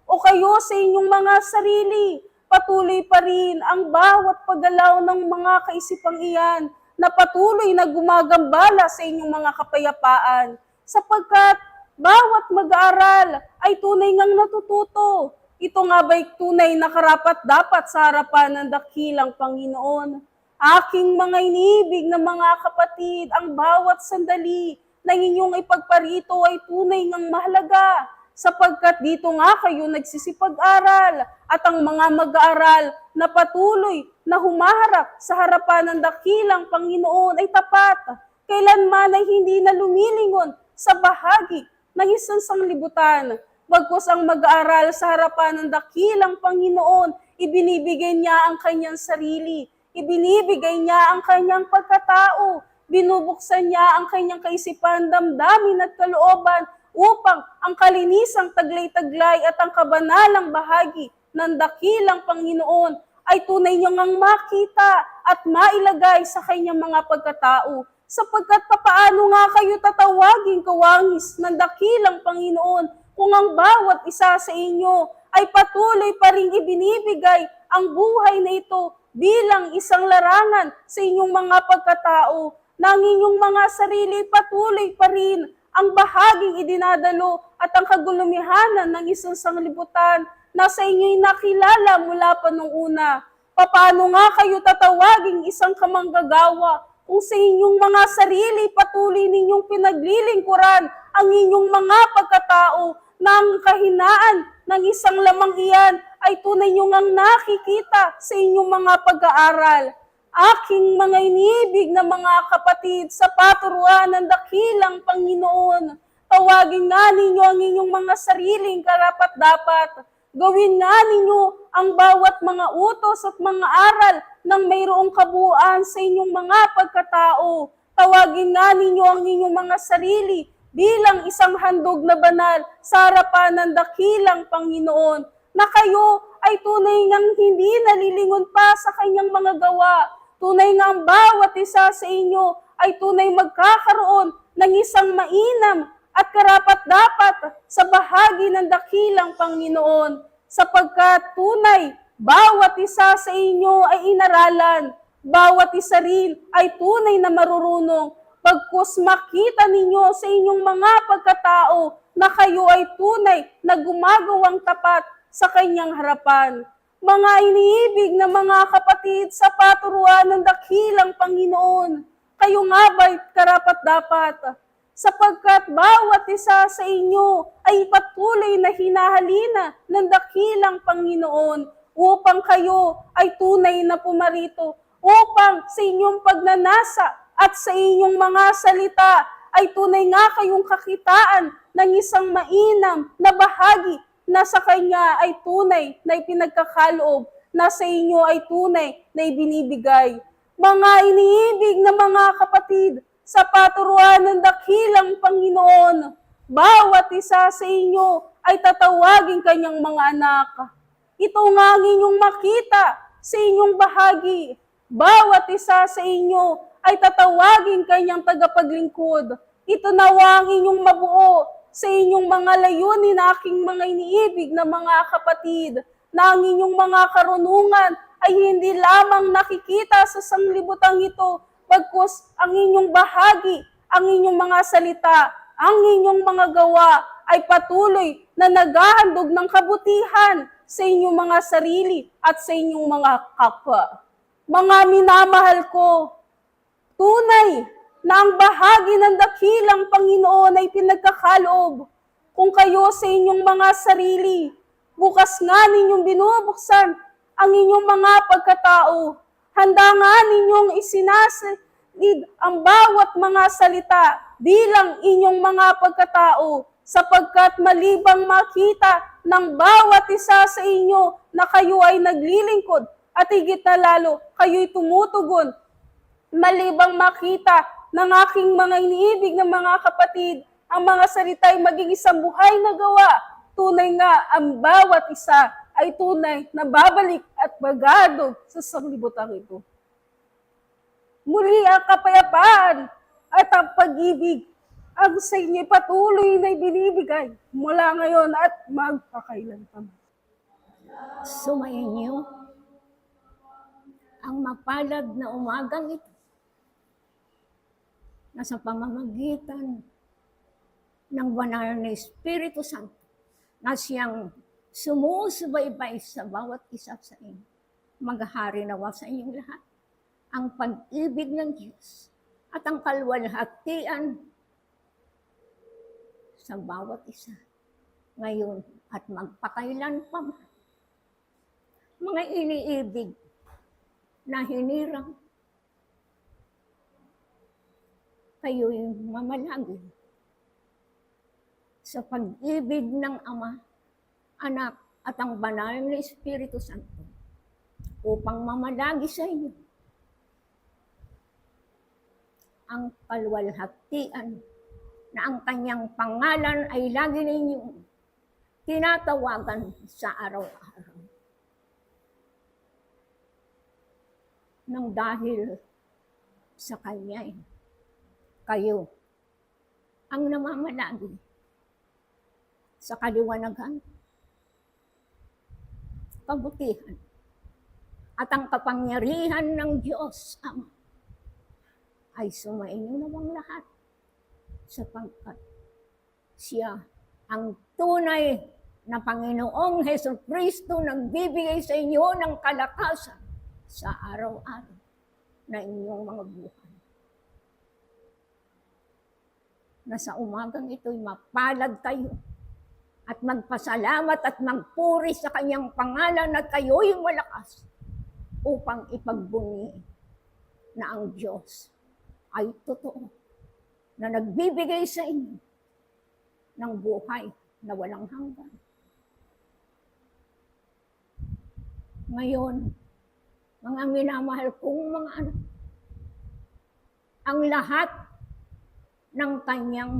O kayo sa inyong mga sarili, patuloy pa rin ang bawat paggalaw ng mga kaisipang iyan na patuloy na gumagambala sa inyong mga kapayapaan? Sapagkat bawat mag-aaral ay tunay ngang natututo. Ito nga ba'y tunay na karapat-dapat sa harapan ng dakilang Panginoon? Aking mga iniibig na mga kapatid, ang bawat sandali na inyong ipagparito ay tunay ngang mahalaga, sapagkat dito nga kayo nagsisipag-aral at ang mga mag-aaral na patuloy na humaharap sa harapan ng dakilang Panginoon ay tapat, kailanman ay hindi na lumilingon sa bahagi ng isang sanglibutan. Bagkus ang mag-aaral sa harapan ng dakilang Panginoon, ibinibigay niya ang kanyang sarili, ibinibigay niya ang kanyang pagkatao, binubuksan niya ang kanyang kaisipan, damdamin at kalooban upang ang kalinisang taglay-taglay at ang kabanalang bahagi ng dakilang Panginoon ay tunay niyang ngang makita at mailagay sa kanyang mga pagkatao. Sapagkat papaano nga kayo tatawaging kawangis ng dakilang Panginoon kung ang bawat isa sa inyo ay patuloy pa ring ibinibigay ang buhay na ito bilang isang larangan sa inyong mga pagkatao, na ang inyong mga sarili patuloy pa rin ang bahaging idinadalo at ang kagulumihanan ng isang sanglibutan na sa inyo'y nakilala mula pa nung una. Paano nga kayo tatawaging isang kamanggagawa kung sa inyong mga sarili patuloy ninyong pinaglilingkuran ang inyong mga pagkatao, na ang kahinaan ng isang lamang iyan ay tunay nyo ngang nakikita sa inyong mga pag-aaral? Aking mga iniibig na mga kapatid, sa paturuan ng dakilang Panginoon, tawagin nga ninyo ang inyong mga sariling karapat-dapat. Gawin nga ninyo ang bawat mga utos at mga aral ng mayroong kabuuan sa inyong mga pagkatao. Tawagin nga ninyo ang inyong mga sarili bilang isang handog na banal sa harapan ng dakilang Panginoon, na kayo ay tunay ngang hindi nalilingon pa sa kanyang mga gawa. Tunay nga ang bawat isa sa inyo ay tunay magkakaroon ng isang mainam at karapat-dapat sa bahagi ng dakilang Panginoon, sapagkat tunay bawat isa sa inyo ay inaralan, bawat isa rin ay tunay na marurunong, Pagkus makita ninyo sa inyong mga pagkatao na kayo ay tunay na gumagawang tapat sa kanyang harapan. Mga iniibig na mga kapatid sa paturuan ng dakilang Panginoon, kayo nga ba'y karapat-dapat? Sapagkat bawat isa sa inyo ay patuloy na hinahalina ng dakilang Panginoon upang kayo ay tunay na pumarito, upang sa inyong pagnanasa at sa inyong mga salita ay tunay nga kayong kakitaan ng isang mainam na bahagi na sa Kanya ay tunay na ipinagkakaloob, na sa inyo ay tunay na ibinibigay. Mga iniibig na mga kapatid, sa paturuan ng dakilang Panginoon, bawat isa sa inyo ay tatawagin kanyang mga anak. Ito nga ang inyong makita sa inyong bahagi. Bawat isa sa inyo ay tatawagin kanyang tagapaglingkod. Ito nawa ang inyong mabuo sa inyong mga layunin na aking mga iniibig na mga kapatid, na ang inyong mga karunungan ay hindi lamang nakikita sa sanglibutang ito, bagkus ang inyong bahagi, ang inyong mga salita, ang inyong mga gawa ay patuloy na naghahandog ng kabutihan sa inyong mga sarili at sa inyong mga kapwa. Mga minamahal ko, tunay na ang bahagi ng dakilang Panginoon ay pinagkakaloob. Kung kayo sa inyong mga sarili, bukas nga ninyong binubuksan ang inyong mga pagkatao, handa nga ninyong isinasid ang bawat mga salita bilang inyong mga pagkatao, sapagkat malibang makita ng bawat isa sa inyo na kayo ay naglilingkod at higit na lalo kayo'y tumutugon, malibang makita ng aking mga iniibig na mga kapatid, ang mga salita ay maging isang buhay na gawa. Tunay nga ang bawat isa ay tunay na babalik at bagadog sa sanglibutan ito. Muli ang kapayapaan at ang pag-ibig ang sa inyo patuloy na ibinibigay mula ngayon at magpakailanman. Sumainyo ang mapalad na umagang ito na sa pamamagitan ng banal na Espiritu Santo na siyang sumusubaybay sa bawat isa sa inyo. Maghari nawa sa inyong lahat ang pag-ibig ng Diyos at ang kalwalhatian sa bawat isa ngayon at magpakailan pa man. Mga iniibig na hinirang, kayo'y mamalagi sa pag-ibig ng Ama, Anak, at ang banal na Espiritu Santo upang mamalagi sa inyo ang kalwalhatian na ang kanyang pangalan ay lagi ninyong tinatawagan sa araw-araw. Nang dahil sa kanya, kayo ang namamalagi sa kaliwanagan, kabutihan, at ang kapangyarihan ng Diyos Ama ay sumainyo namang lahat, sapagkat siya ang tunay na Panginoong Hesukristo nagbibigay sa inyo ng kalakasan sa araw-araw na inyong mga buhay. Na sa umagang ito'y mapalad kayo at magpasalamat at magpuri sa kanyang pangalan at kayo'y malakas upang ipagbunyi na ang Diyos ay totoo na nagbibigay sa inyo ng buhay na walang hanggan. Ngayon, mga minamahal kong mga anak, ang lahat ng kanyang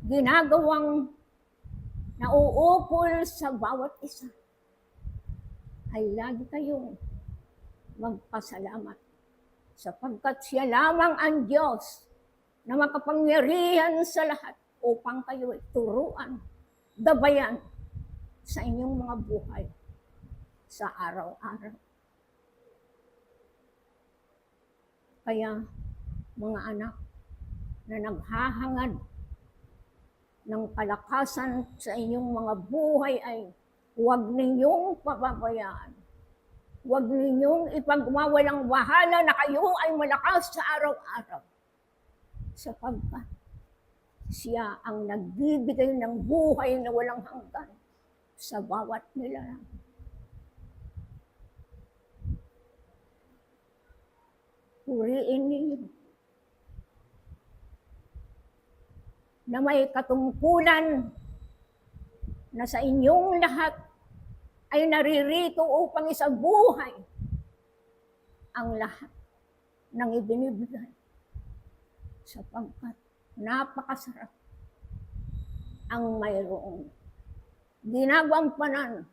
ginagawang nauukol sa bawat isa ay lagi kayong magpasalamat, sapagkat siya lamang ang Diyos na makapangyarihan sa lahat upang kayo turuan, gabayan sa inyong mga buhay sa araw-araw. Kaya, mga anak, na naghahangad ng kalakasan sa inyong mga buhay ay huwag ninyong pababayaan. Huwag ninyong ipagwawalang bahala na kayo ay malakas sa araw-araw. Sapagkat siya ang nagbibigay ng buhay na walang hanggan sa bawat nilalang. Puriin ninyo na may katungkulan na sa inyong lahat ay naririto upang isabuhay ang lahat ng ibinibigay sapagkat napakasarap ang mayroong ginagampanan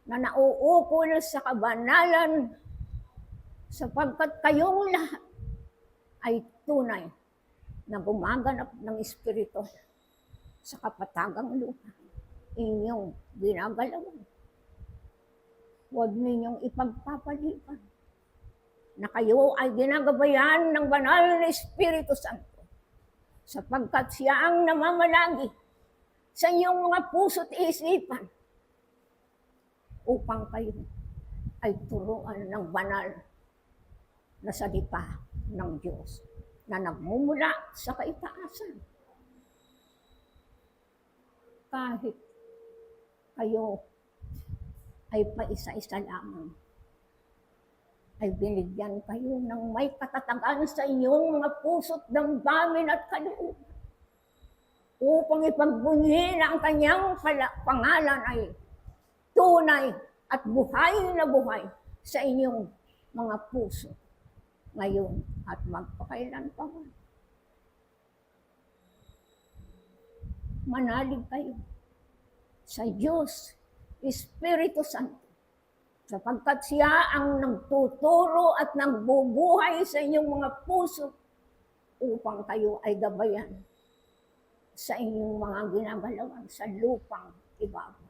na nauukol sa kabanalan sapagkat kayong lahat ay tunay na gumaganap ng Espiritu sa kapatagang lupa. Inyong ginagalawan. Huwag ninyong ipagpapaliban na kayo ay ginagabayan ng banal na Espiritu Santo sapagkat siya ang namamalagi sa inyong mga puso't isipan upang kayo ay turuan ng banal na salita ng Diyos na nagmumula sa kaitaasan. Kahit kayo ay paisa-isa lamang, ay binigyan kayo ng may katatagan sa inyong mga puso't damdamin at kalooban upang ipagbunyi na ang kanyang pangalan ay tunay at buhay na buhay sa inyong mga puso ngayon at magpakailan pa man. Manalig kayo sa Diyos, Espiritu Santo, sapagkat siya ang nagtuturo at nagbubuhay sa inyong mga puso upang kayo ay gabayan sa inyong mga ginagalawan sa lupang ibabaw.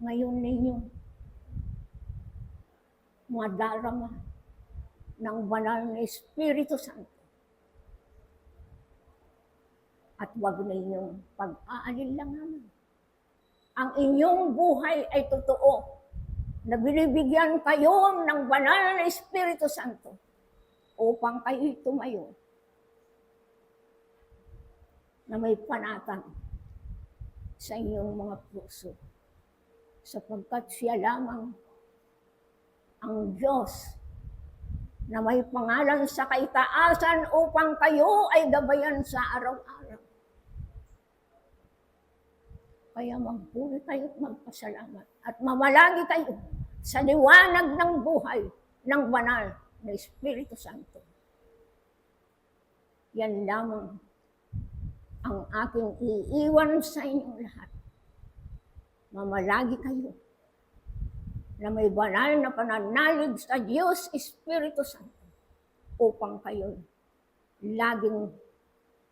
Ngayon ninyo madarama ng banal na Espiritu Santo. At huwag ninyong pag-aalinlangan. Ang inyong buhay ay totoo na binibigyan kayo ng banal na Espiritu Santo upang kayo tumayo na may panatan sa inyong mga puso sapagkat siya lamang ang Diyos na may pangalan sa kaitaasan upang kayo ay gabayan sa araw-araw. Kaya magpuri kayo at magpasalamat at mamalagi kayo sa liwanag ng buhay ng banal na Espiritu Santo. Yan lamang ang aking iiwan sa inyong lahat. Mamalagi kayo na may banal na pananalig sa Diyos Espiritu Santo upang kayo laging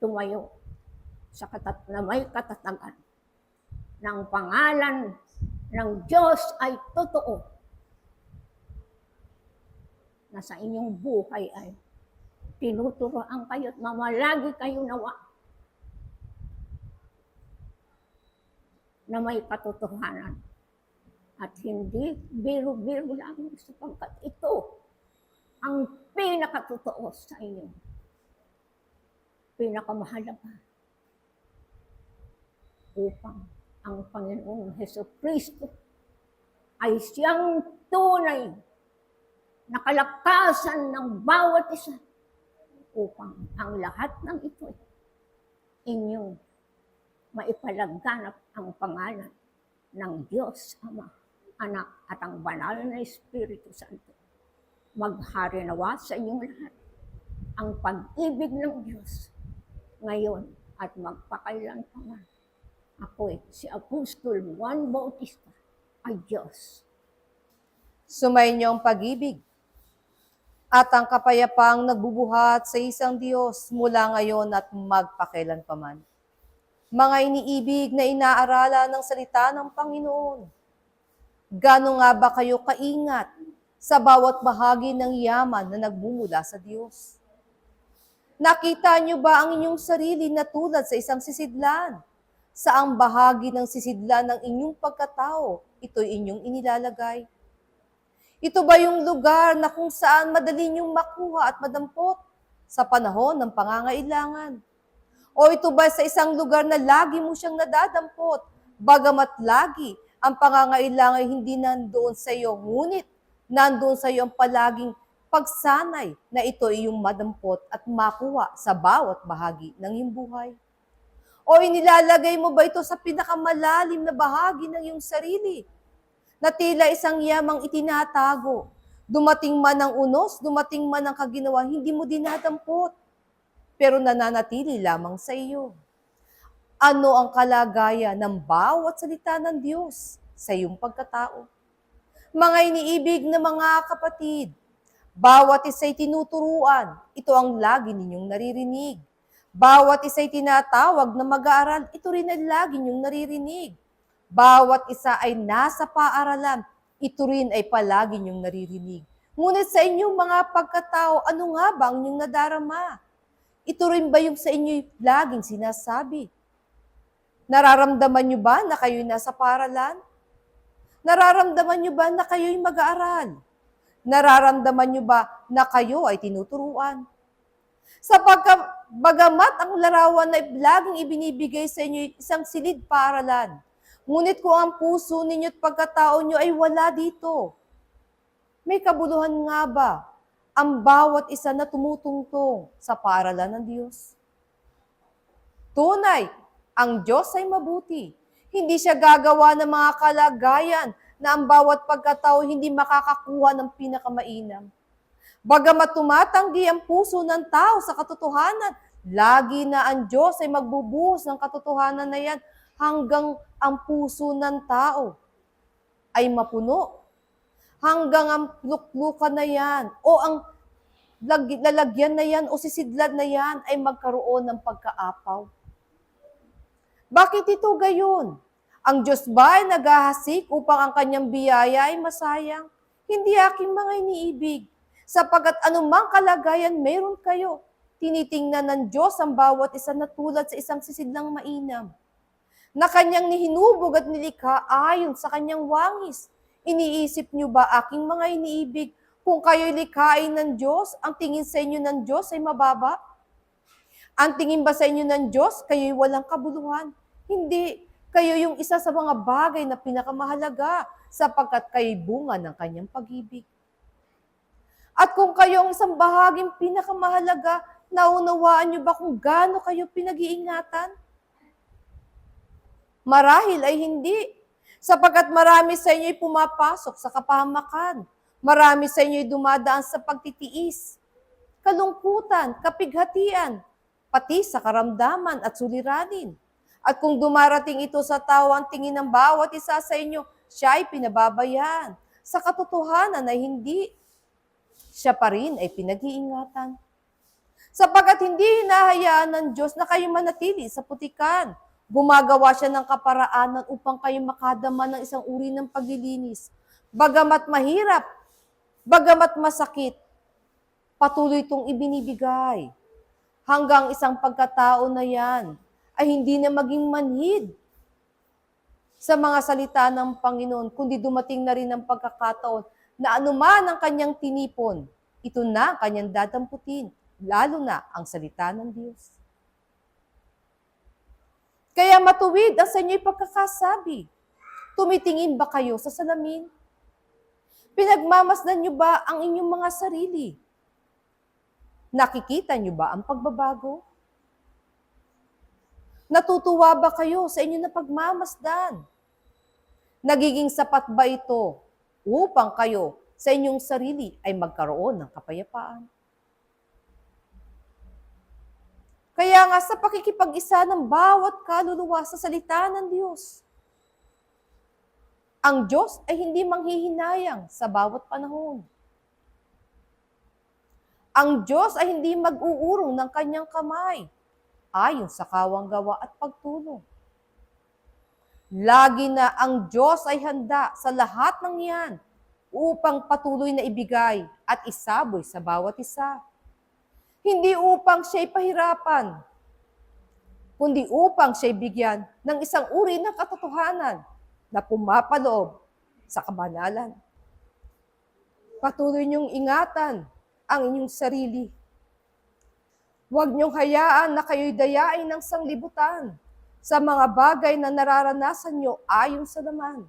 tumayo sa na may katatagan ng pangalan ng Diyos ay totoo na sa inyong buhay ay tinuturoan kayo at mamalagi kayo nawa na may katotohanan at hindi biro-biro lamang sapagkat ito ang pinakatotoo sa inyo. Pinakamahalaga upang ang Panginoong Hesukristo ay siyang tunay na kalakasan ng bawat isa upang ang lahat ng ito inyong maipalaganap ang pangalan ng Diyos Ama, Anak at ang banal na Espiritu Santo. Maghari nawa sa inyong lahat ang pag-ibig ng Diyos ngayon at magpakailan pa man. Ako si Apostol Juan Bautista ay Diyos. Sumainyo ang pag-ibig at ang kapayapaang nagbubuhat sa isang Diyos mula ngayon at magpakailanpaman. Mga iniibig na inaaralan ng salita ng Panginoon, gaano nga ba kayo kaingat sa bawat bahagi ng yaman na nagmumula sa Diyos. Nakita niyo ba ang inyong sarili na tulad sa isang sisidlan? Saang bahagi ng sisidlan ng inyong pagkatao, ito'y inyong inilalagay? Ito ba yung lugar na kung saan madali niyong makuha at madampot sa panahon ng pangangailangan? O ito ba sa isang lugar na lagi mo siyang nadadampot, bagamat lagi ang pangangailangan hindi nandoon sa iyo, ngunit nandoon sa iyo ang palaging pagsanay na ito ay iyong madampot at makuha sa bawat bahagi ng iyong buhay? O inilalagay mo ba ito sa pinakamalalim na bahagi ng iyong sarili, na tila isang yamang itinatago? Dumating man ang unos, dumating man ang kaginawa, hindi mo dinadampot, pero nananatili lamang sa iyo. Ano ang kalagayan ng bawat salita ng Diyos sa iyong pagkatao? Mga iniibig na mga kapatid, bawat isa'y tinuturuan, ito ang lagi ninyong naririnig. Bawat isa'y tinatawag na mag-aaral, ito rin ay lagi ninyong naririnig. Bawat isa ay nasa paaralan, ito rin ay palagi ninyong naririnig. Ngunit sa inyong mga pagkatao, ano nga ba ang inyong nadarama? Ito rin ba yung sa inyo'y laging sinasabi? Nararamdaman nyo ba na kayo'y nasa paaralan? Nararamdaman nyo ba na kayo'y mag-aaral? Nararamdaman nyo ba na kayo ay tinuturuan? Bagamat ang larawan na laging ibinibigay sa inyo isang silid paaralan, ngunit kung ang puso ninyo at pagkatao nyo ay wala dito, may kabuluhan nga ba ang bawat isa na tumutungtong sa paaralan ng Diyos? Tunay, ang Diyos ay mabuti. Hindi siya gagawa ng mga kalagayan na ang bawat pagkatao hindi makakakuha ng pinakamainam. Bagamat tumatanggi ang puso ng tao sa katotohanan, lagi na ang Diyos ay magbubuhos ng katotohanan na yan hanggang ang puso ng tao ay mapuno. Hanggang ang luklukan na yan o ang lalagyan na yan o sisidlad na yan ay magkaroon ng pagkaapaw. Bakit ito gayon? Ang Diyos ba ay naghahasik upang ang kanyang biyaya ay masayang? Hindi aking mga iniibig. Sapagkat anumang kalagayan meron kayo, tinitingnan ng Diyos ang bawat isa na tulad sa isang sisidlang mainam, na kanyang nihinubog at nilikha ayon sa kanyang wangis. Iniisip niyo ba, aking mga iniibig, kung kayo'y likhain ng Diyos, ang tingin sa inyo ng Diyos ay mababa? Ang tingin ba sa inyo ng Diyos, kayo'y walang kabuluhan? Hindi. Kayo yung isa sa mga bagay na pinakamahalaga sapagkat kayo'y bunga ng kanyang pag-ibig. At kung kayo ang isang bahaging pinakamahalaga, naunawaan niyo ba kung gaano kayo pinag-iingatan? Marahil ay hindi, sapagkat marami sa inyo'y pumapasok sa kapahamakan. Marami sa inyo'y dumadaan sa pagtitiis, kalungkutan, kapighatian, pati sa karamdaman at suliranin. At kung dumarating ito sa tao ang tingin ng bawat isa sa inyo, siya ay pinababayaan. Sa katotohanan ay hindi, siya pa rin ay pinag-iingatan. Sapagkat hindi hinahayaan ng Diyos na kayo manatili sa putikan. Gumagawa siya ng kaparaanan upang kayo makadama ng isang uri ng paglilinis. Bagamat mahirap, bagamat masakit, patuloy itong ibinibigay. Hanggang isang pagkatao na yan ay hindi na maging manhid sa mga salita ng Panginoon, kundi dumating na rin ang pagkakataon na anuman ang kanyang tinipon, ito na ang kanyang dadamputin, lalo na ang salita ng Diyos. Kaya matuwid ang sa inyo'y pagkakasabi. Tumitingin ba kayo sa salamin? Pinagmamasdan niyo ba ang inyong mga sarili? Nakikita niyo ba ang pagbabago? Natutuwa ba kayo sa inyo na pagmamasdan? Nagiging sapat ba ito upang kayo sa inyong sarili ay magkaroon ng kapayapaan? Kaya nga sa pakikipag-isa ng bawat kaluluwa sa salita ng Diyos, ang Diyos ay hindi manghihinayang sa bawat panahon. Ang Diyos ay hindi mag-uurong ng kanyang kamay ayon sa kawang gawa at pagtulong. Lagi na ang Diyos ay handa sa lahat ng yan upang patuloy na ibigay at isaboy sa bawat isa. Hindi upang siya'y pahirapan, kundi upang siya'y bigyan ng isang uri ng katotohanan na pumapaloob sa kabanalan. Patuloy niyong ingatan ang inyong sarili. Huwag niyong hayaan na kayo'y dayain ng sanglibutan sa mga bagay na nararanasan niyo ayon sa laman.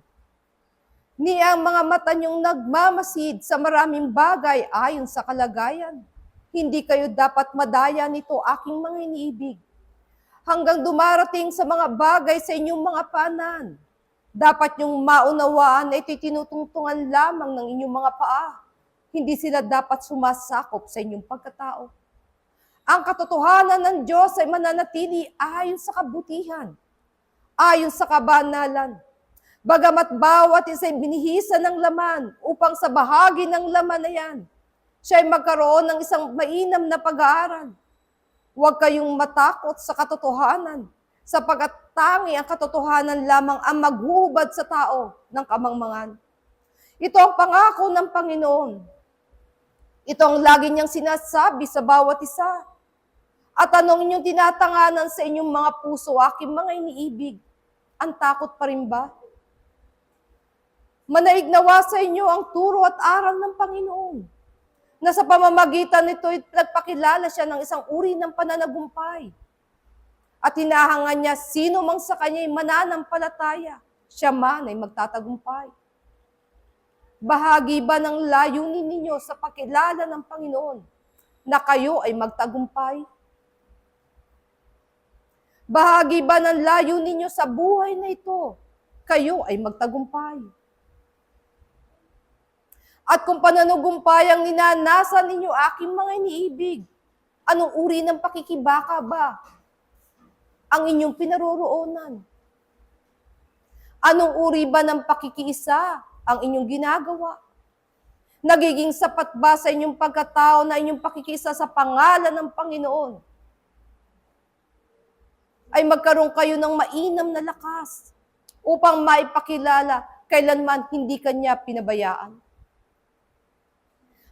Ni ang mga mata niyong nagmamasid sa maraming bagay ayon sa kalagayan. Hindi kayo dapat madaya nito, aking mga iniibig. Hanggang dumarating sa mga bagay sa inyong mga paanan. Dapat niyong maunawaan na ito'y tinutungtungan lamang ng inyong mga paa. Hindi sila dapat sumasakop sa inyong pagkatao. Ang katotohanan ng Diyos ay mananatili ayon sa kabutihan, ayon sa kabanalan. Bagamat bawat isa ay binihisan ng laman upang sa bahagi ng laman na yan, siya ay magkaroon ng isang mainam na pag-aaral. Huwag kayong matakot sa katotohanan, sapagkat tangi ang katotohanan lamang ang maghuhubad sa tao ng kamangmangan. Ito ang pangako ng Panginoon. Ito ang lagi niyang sinasabi sa bawat isa. At anong inyong tinatanganan sa inyong mga puso, aking mga iniibig? Ang takot pa rin ba? Manaig nawa sa inyo ang turo at aral ng Panginoon, na sa pamamagitan nito ay nagpakilala siya ng isang uri ng pananagumpay. At hinahangan niya sino mang sa kanya'y mananampalataya, siya man ay magtatagumpay. Bahagi ba ng layunin ninyo sa pakilala ng Panginoon na kayo ay magtagumpay? Bahagi ba ng layunin ninyo sa buhay na ito, kayo ay magtagumpay? At kung pananagumpay ang ninanasan ninyo, aking mga iniibig, anong uri ng pakikibaka ba ang inyong pinaroroonan? Anong uri ba ng pakikiisa ang inyong ginagawa? Nagiging sapat ba sa inyong pagkatao na inyong pakikisa sa pangalan ng Panginoon? Ay magkaroon kayo ng mainam na lakas upang maipakilala kailanman hindi kanya pinabayaan.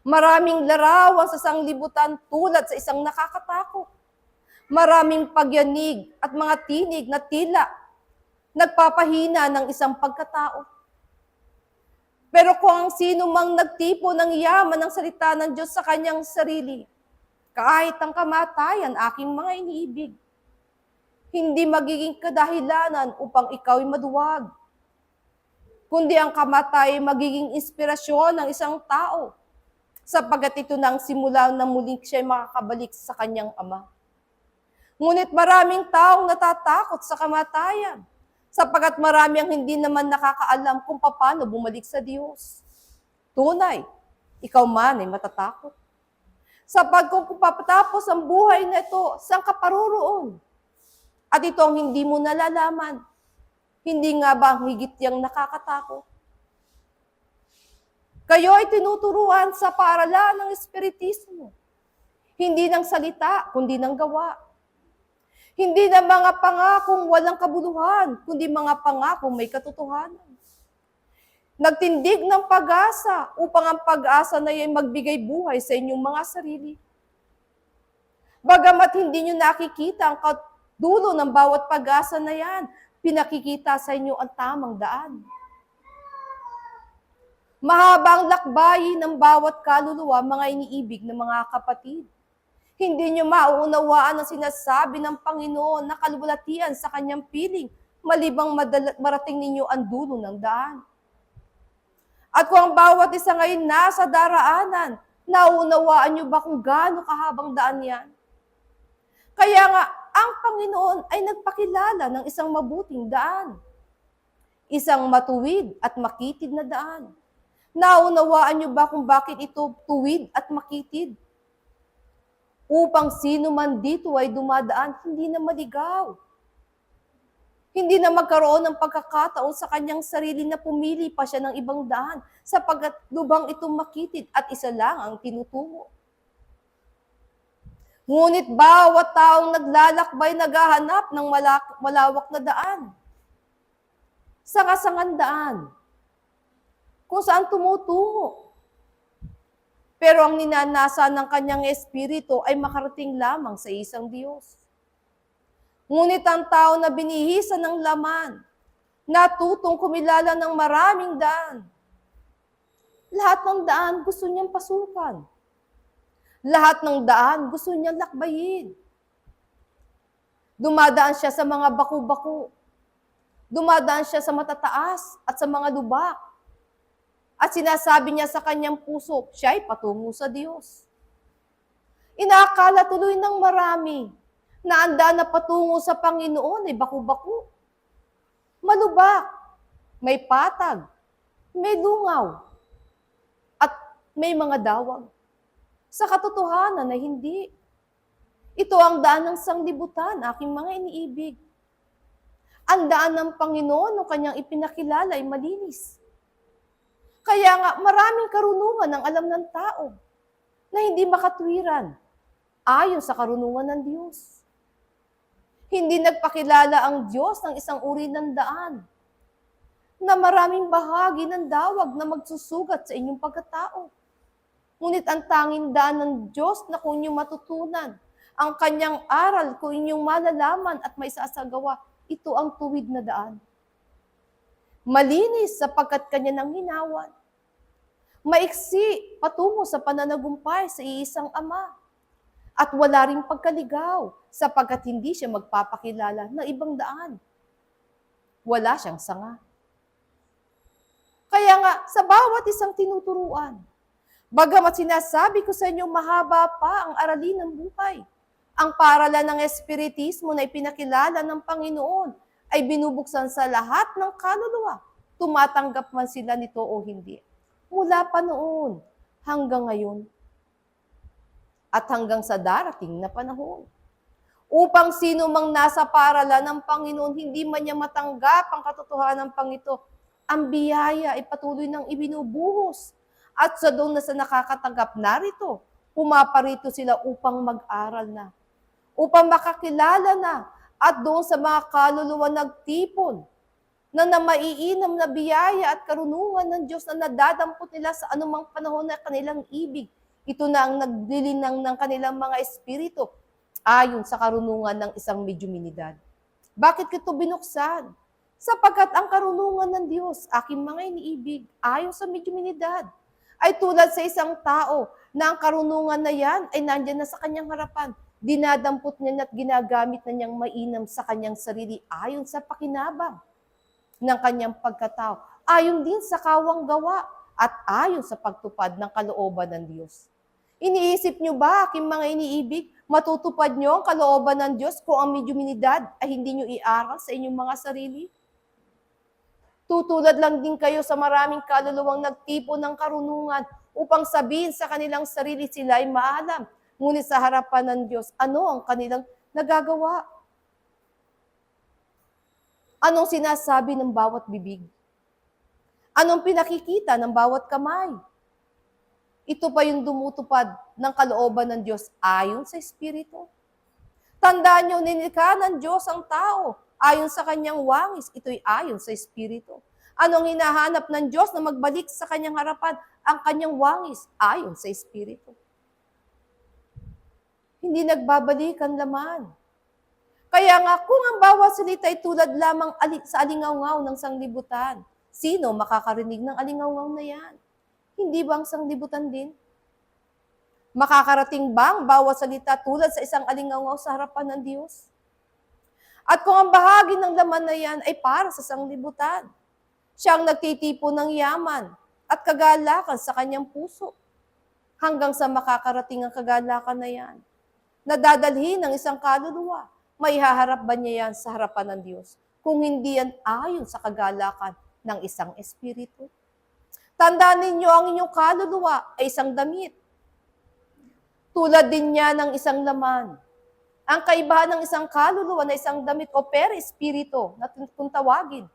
Maraming larawan sa sanglibutan tulad sa isang nakakatakot. Maraming pagyanig at mga tinig na tila nagpapahina ng isang pagkatao. Pero kung ang sino mang nagtipo ng yaman ng salita ng Diyos sa kanyang sarili, kahit ang kamatayan, aking mga iniibig, hindi magiging kadahilanan upang ikaw'y maduwag, kundi ang kamatayan magiging inspirasyon ng isang tao, sapagkat ito nang simula na muling siya'y makakabalik sa kanyang ama. Ngunit maraming taong natatakot sa kamatayan, sapagkat marami ang hindi naman nakakaalam kung paano bumalik sa Diyos. Tunay, ikaw man ay matatakot. Sapagkat kung papatapos ang buhay na ito, saan ka paroroon? At ito ang hindi mo nalalaman. Hindi nga ba ang higit yang nakakatakot? Kayo ay tinuturuan sa paaralan ng Espiritismo. Hindi ng salita, kundi ng gawa. Hindi na mga pangakong walang kabuluhan, kundi mga pangakong may katotohanan. Nagtindig ng pag-asa upang ang pag-asa na ay magbigay buhay sa inyong mga sarili. Bagamat hindi nyo nakikita ang dulo ng bawat pag-asa na yan, pinakikita sa inyo ang tamang daan. Mahabang lakbayin ng bawat kaluluwa, mga iniibig ng mga kapatid. Hindi nyo mauunawaan ang sinasabi ng Panginoon na kalulatian sa kanyang piling, malibang marating ninyo ang dulo ng daan. At kung ang bawat isa ngayon nasa daraanan, nauunawaan nyo ba kung gaano kahabang daan yan? Kaya nga, ang Panginoon ay nagpakilala ng isang mabuting daan. Isang matuwid at makitid na daan. Naunawaan nyo ba kung bakit ito tuwid at makitid? Upang sino man dito ay dumadaan, hindi na maligaw. Hindi na magkaroon ng pagkakataon sa kanyang sarili na pumili pa siya ng ibang daan, sapagkat lubang itong makitid at isa lang ang tinutungo. Ngunit bawat taong naglalakbay naghahanap ng malawak na daan. Sangasangandaan. kung saan tumutungo. Pero ang ninanasa ng kanyang espiritu ay makarating lamang sa isang Diyos. Ngunit ang tao na binihisan ng laman, natutong kumilala ng maraming daan. Lahat ng daan gusto niyang pasukan. Lahat ng daan gusto niyang lakbayin. Dumadaan siya sa mga baku-baku. Dumadaan siya sa matataas at sa mga lubak. At sinasabi niya sa kanyang puso, siya ay patungo sa Diyos. Inaakala tuloy ng marami na ang daan na patungo sa Panginoon ay baku-baku. Malubak, may patag, may lungaw, at may mga dawag. Sa katotohanan na hindi. Ito ang daan ng sanglibutan, aking mga iniibig. Ang daan ng Panginoon o kanyang ipinakilala ay malinis. Kaya nga maraming karunungan ang alam ng tao na hindi makatwiran ayon sa karunungan ng Diyos. Hindi nagpakilala ang Diyos ng isang uri ng daan na maraming bahagi ng dawag na magsusugat sa inyong pagkatao. Ngunit ang tanging daan ng Diyos na kung inyong matutunan, ang kanyang aral kung inyong malalaman at maisasagawa, ito ang tuwid na daan. Malinis sapagkat kanya nang hinawan. Maiksi patungo sa pananagumpay sa iisang Ama. At wala ring pagkaligaw sapagkat hindi siya magpapakilala ng ibang daan. Wala siyang sanga. Kaya nga, sa bawat isang tinuturuan, bagamat sinasabi ko sa inyo mahaba pa ang aralin ng buhay, ang paralan ng Espiritismo na ipinakilala ng Panginoon ay binubuksan sa lahat ng kaluluwa, tumatanggap man sila nito o hindi. Mula pa noon hanggang ngayon at hanggang sa darating na panahon. Upang sino mang nasa paralan ng Panginoon, hindi man niya matanggap ang katotohanan ng Panginoon, ang biyaya ay patuloy nang ibinubuhos. At sa doon na sa nakakatanggap narito, pumaparito sila upang mag-aral na, upang makakilala na, at doon sa mga kaluluwa nagtipon, na maiinam na biyaya at karunungan ng Diyos na nadadampot nila sa anumang panahon na kanilang ibig. Ito na ang naglilinang ng kanilang mga espiritu ayon sa karunungan ng isang medyuminidad. Bakit ito binuksan? Sapagkat ang karunungan ng Diyos, aking mga iniibig, ayon sa medyuminidad, ay tulad sa isang tao na ang karunungan na yan ay nandyan na sa kanyang harapan. Dinadampot niya at ginagamit na niyang mainam sa kanyang sarili ayon sa pakinabang ng kanyang pagkatao, ayon din sa kawang gawa at ayon sa pagtupad ng kalooban ng Diyos. Iniisip niyo ba, aking mga iniibig, matutupad niyo ang kalooban ng Diyos kung ang medyuminidad ay hindi niyo iaral sa inyong mga sarili? Tutulad lang din kayo sa maraming kaluluwang nagtipon ng karunungan upang sabihin sa kanilang sarili sila ay maalam. Ngunit sa harapan ng Diyos, ano ang kanilang nagagawa? Anong sinasabi ng bawat bibig? Anong pinakikita ng bawat kamay? Ito pa yung dumutupad ng kalooban ng Diyos ayon sa Espiritu. Tandaan nyo, nilikha ng Diyos ang tao ayon sa kanyang wangis. Ito'y ayon sa Espiritu. Anong hinahanap ng Diyos na magbalik sa kanyang harapan? Ang kanyang wangis ayon sa Espiritu. Hindi nagbabalik ang laman. Kaya nga, kung ang bawat salita ay tulad lamang sa alingawngaw ng sanglibutan, sino makakarinig ng alingawngaw na yan? Hindi ba ang sanglibutan din? Makakarating ba ang bawat salita tulad sa isang alingawngaw sa harapan ng Diyos? At kung ang bahagi ng laman na yan ay para sa sanglibutan, siya ang nagtitipon ng yaman at kagalakan sa kanyang puso hanggang sa makakarating ang kagalakan na yan. Nadadalhin ng isang kaluluwa, may haharap ba niya yan sa harapan ng Diyos kung hindi yan ayon sa kagalakan ng isang espiritu? Tandaan ninyo, ang inyong kaluluwa ay isang damit. Tulad din niya ng isang laman. Ang kaibahan ng isang kaluluwa na isang damit o espiritu na kung tawagin,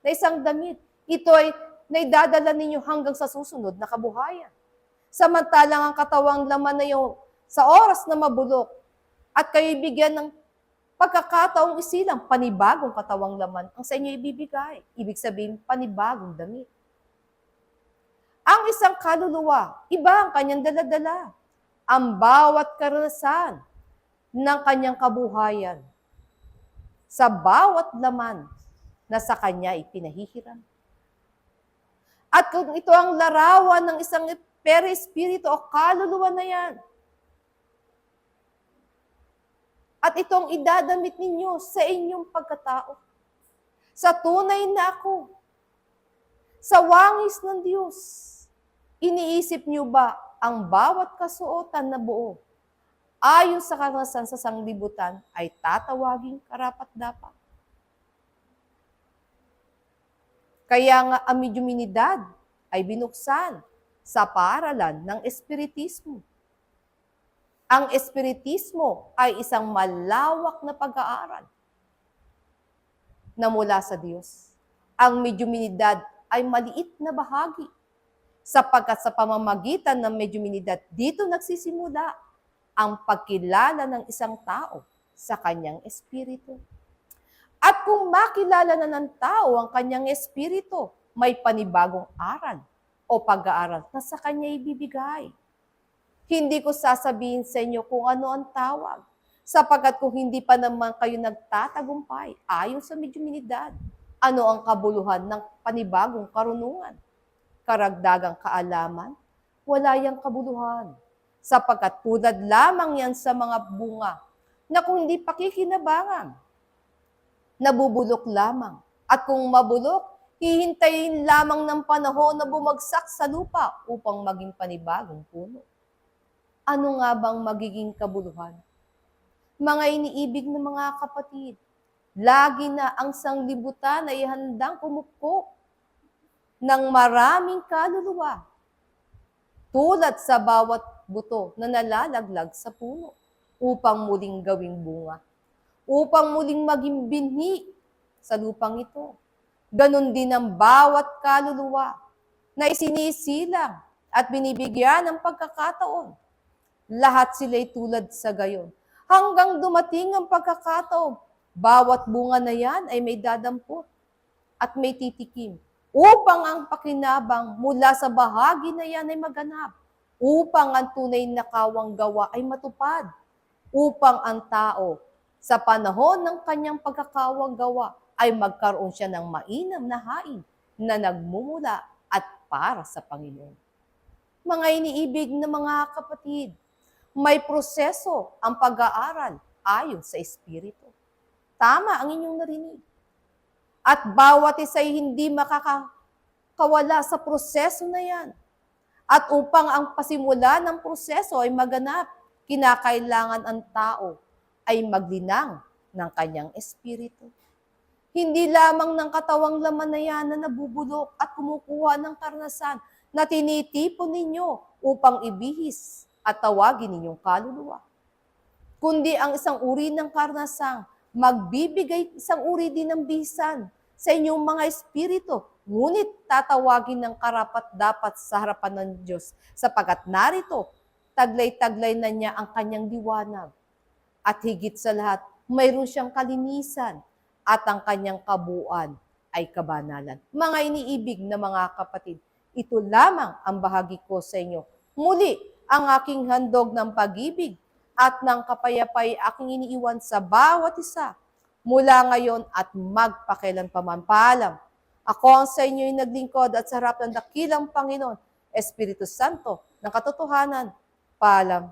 na isang damit, ito ay naidadala ninyo hanggang sa susunod na kabuhayan. Samantalang ang katawang laman na yung sa oras na mabulok at kayo bigyan ng pagkakataong isilang panibagong katawang laman ang sa inyo ibibigay. Ibig sabihin, panibagong damit. isang kaluluwa, iba ang kanyang daladala. Ang bawat karanasan ng kanyang kabuhayan sa bawat laman na sa kanya ipinahihiram. At kung ito ang larawan ng isang perispirito o kaluluwa na yan, at itong idadamit ninyo sa inyong pagkatao, sa tunay na ako, sa wangis ng Diyos, iniisip niyo ba ang bawat kasuotan na buo ayon sa karanasan sa sanglibutan ay tatawaging karapat-dapat? Kaya nga ang medyuminidad ay binuksan sa paaralan ng espiritismo. Ang espiritismo ay isang malawak na pag-aaral na mula sa Diyos. Ang medyuminidad ay maliit na bahagi sapagkat sa pamamagitan ng medyuminidad dito nagsisimula ang pagkilala ng isang tao sa kanyang espiritu. At kung makilala na ng tao ang kanyang espiritu, may panibagong aral o pag-aaral na sa kanya ibibigay. Hindi ko sasabihin sa inyo kung ano ang tawag, sapagkat kung hindi pa naman kayo nagtatagumpay ayon sa medyuminidad, ano ang kabuluhan ng panibagong karunungan? Karagdagang kaalaman? Wala yang kabuluhan. Sapagkat tulad lamang yan sa mga bunga na kung hindi pakikinabangan, nabubulok lamang. At kung mabulok, hihintayin lamang ng panahon na bumagsak sa lupa upang maging panibagong puno. Ano nga bang magiging kabuluhan? Mga iniibig ng mga kapatid, lagi na ang sanglibutan ay handang umukpok ng maraming kaluluwa, tulad sa bawat buto na nalalaglag sa puno upang muling gawing bunga, upang muling maging binhi sa lupang ito. Ganon din ang bawat kaluluwa na isinisilang at binibigyan ng pagkakataon. Lahat sila'y tulad sa gayon. Hanggang dumating ang pagkakataon, bawat bunga na yan ay may dadampot at may titikim upang ang pakinabang mula sa bahagi na yan ay maganap, upang ang tunay na kawang gawa ay matupad, upang ang tao sa panahon ng kanyang pagkakawang gawa ay magkaroon siya ng mainam na hain na nagmumula at para sa Panginoon. Mga iniibig na mga kapatid, may proseso ang pag-aaral ayon sa Espiritu. Tama ang inyong narinig. At bawat isa'y hindi makakawala sa proseso na yan. At upang ang pasimula ng proseso ay maganap, kinakailangan ang tao ay maglinang ng kanyang espiritu. Hindi lamang ng katawang laman na yan na nabubulok at kumukuha ng karanasan na tinitipon ninyo upang ibihis at tawagin ninyong kaluluwa. Kundi ang isang uri ng karnasang magbibigay isang uri din ng bisan sa inyong mga espiritu, ngunit tatawagin ng karapat-dapat sa harapan ng Diyos, sapagkat narito, taglay-taglay na niya ang kanyang liwanag. At higit sa lahat, mayroon siyang kalinisan at ang kanyang kabuuan ay kabanalan. Mga iniibig na mga kapatid, ito lamang ang bahagi ko sa inyo. Muli, ang aking handog ng pag-ibig at ng kapayapay aking iniiwan sa bawat isa mula ngayon at magpakailanpaman. Paalam. Ako ang sa inyo'y naglingkod at sa harap ng dakilang Panginoon, Espiritu Santo, ng katotohanan. Paalam.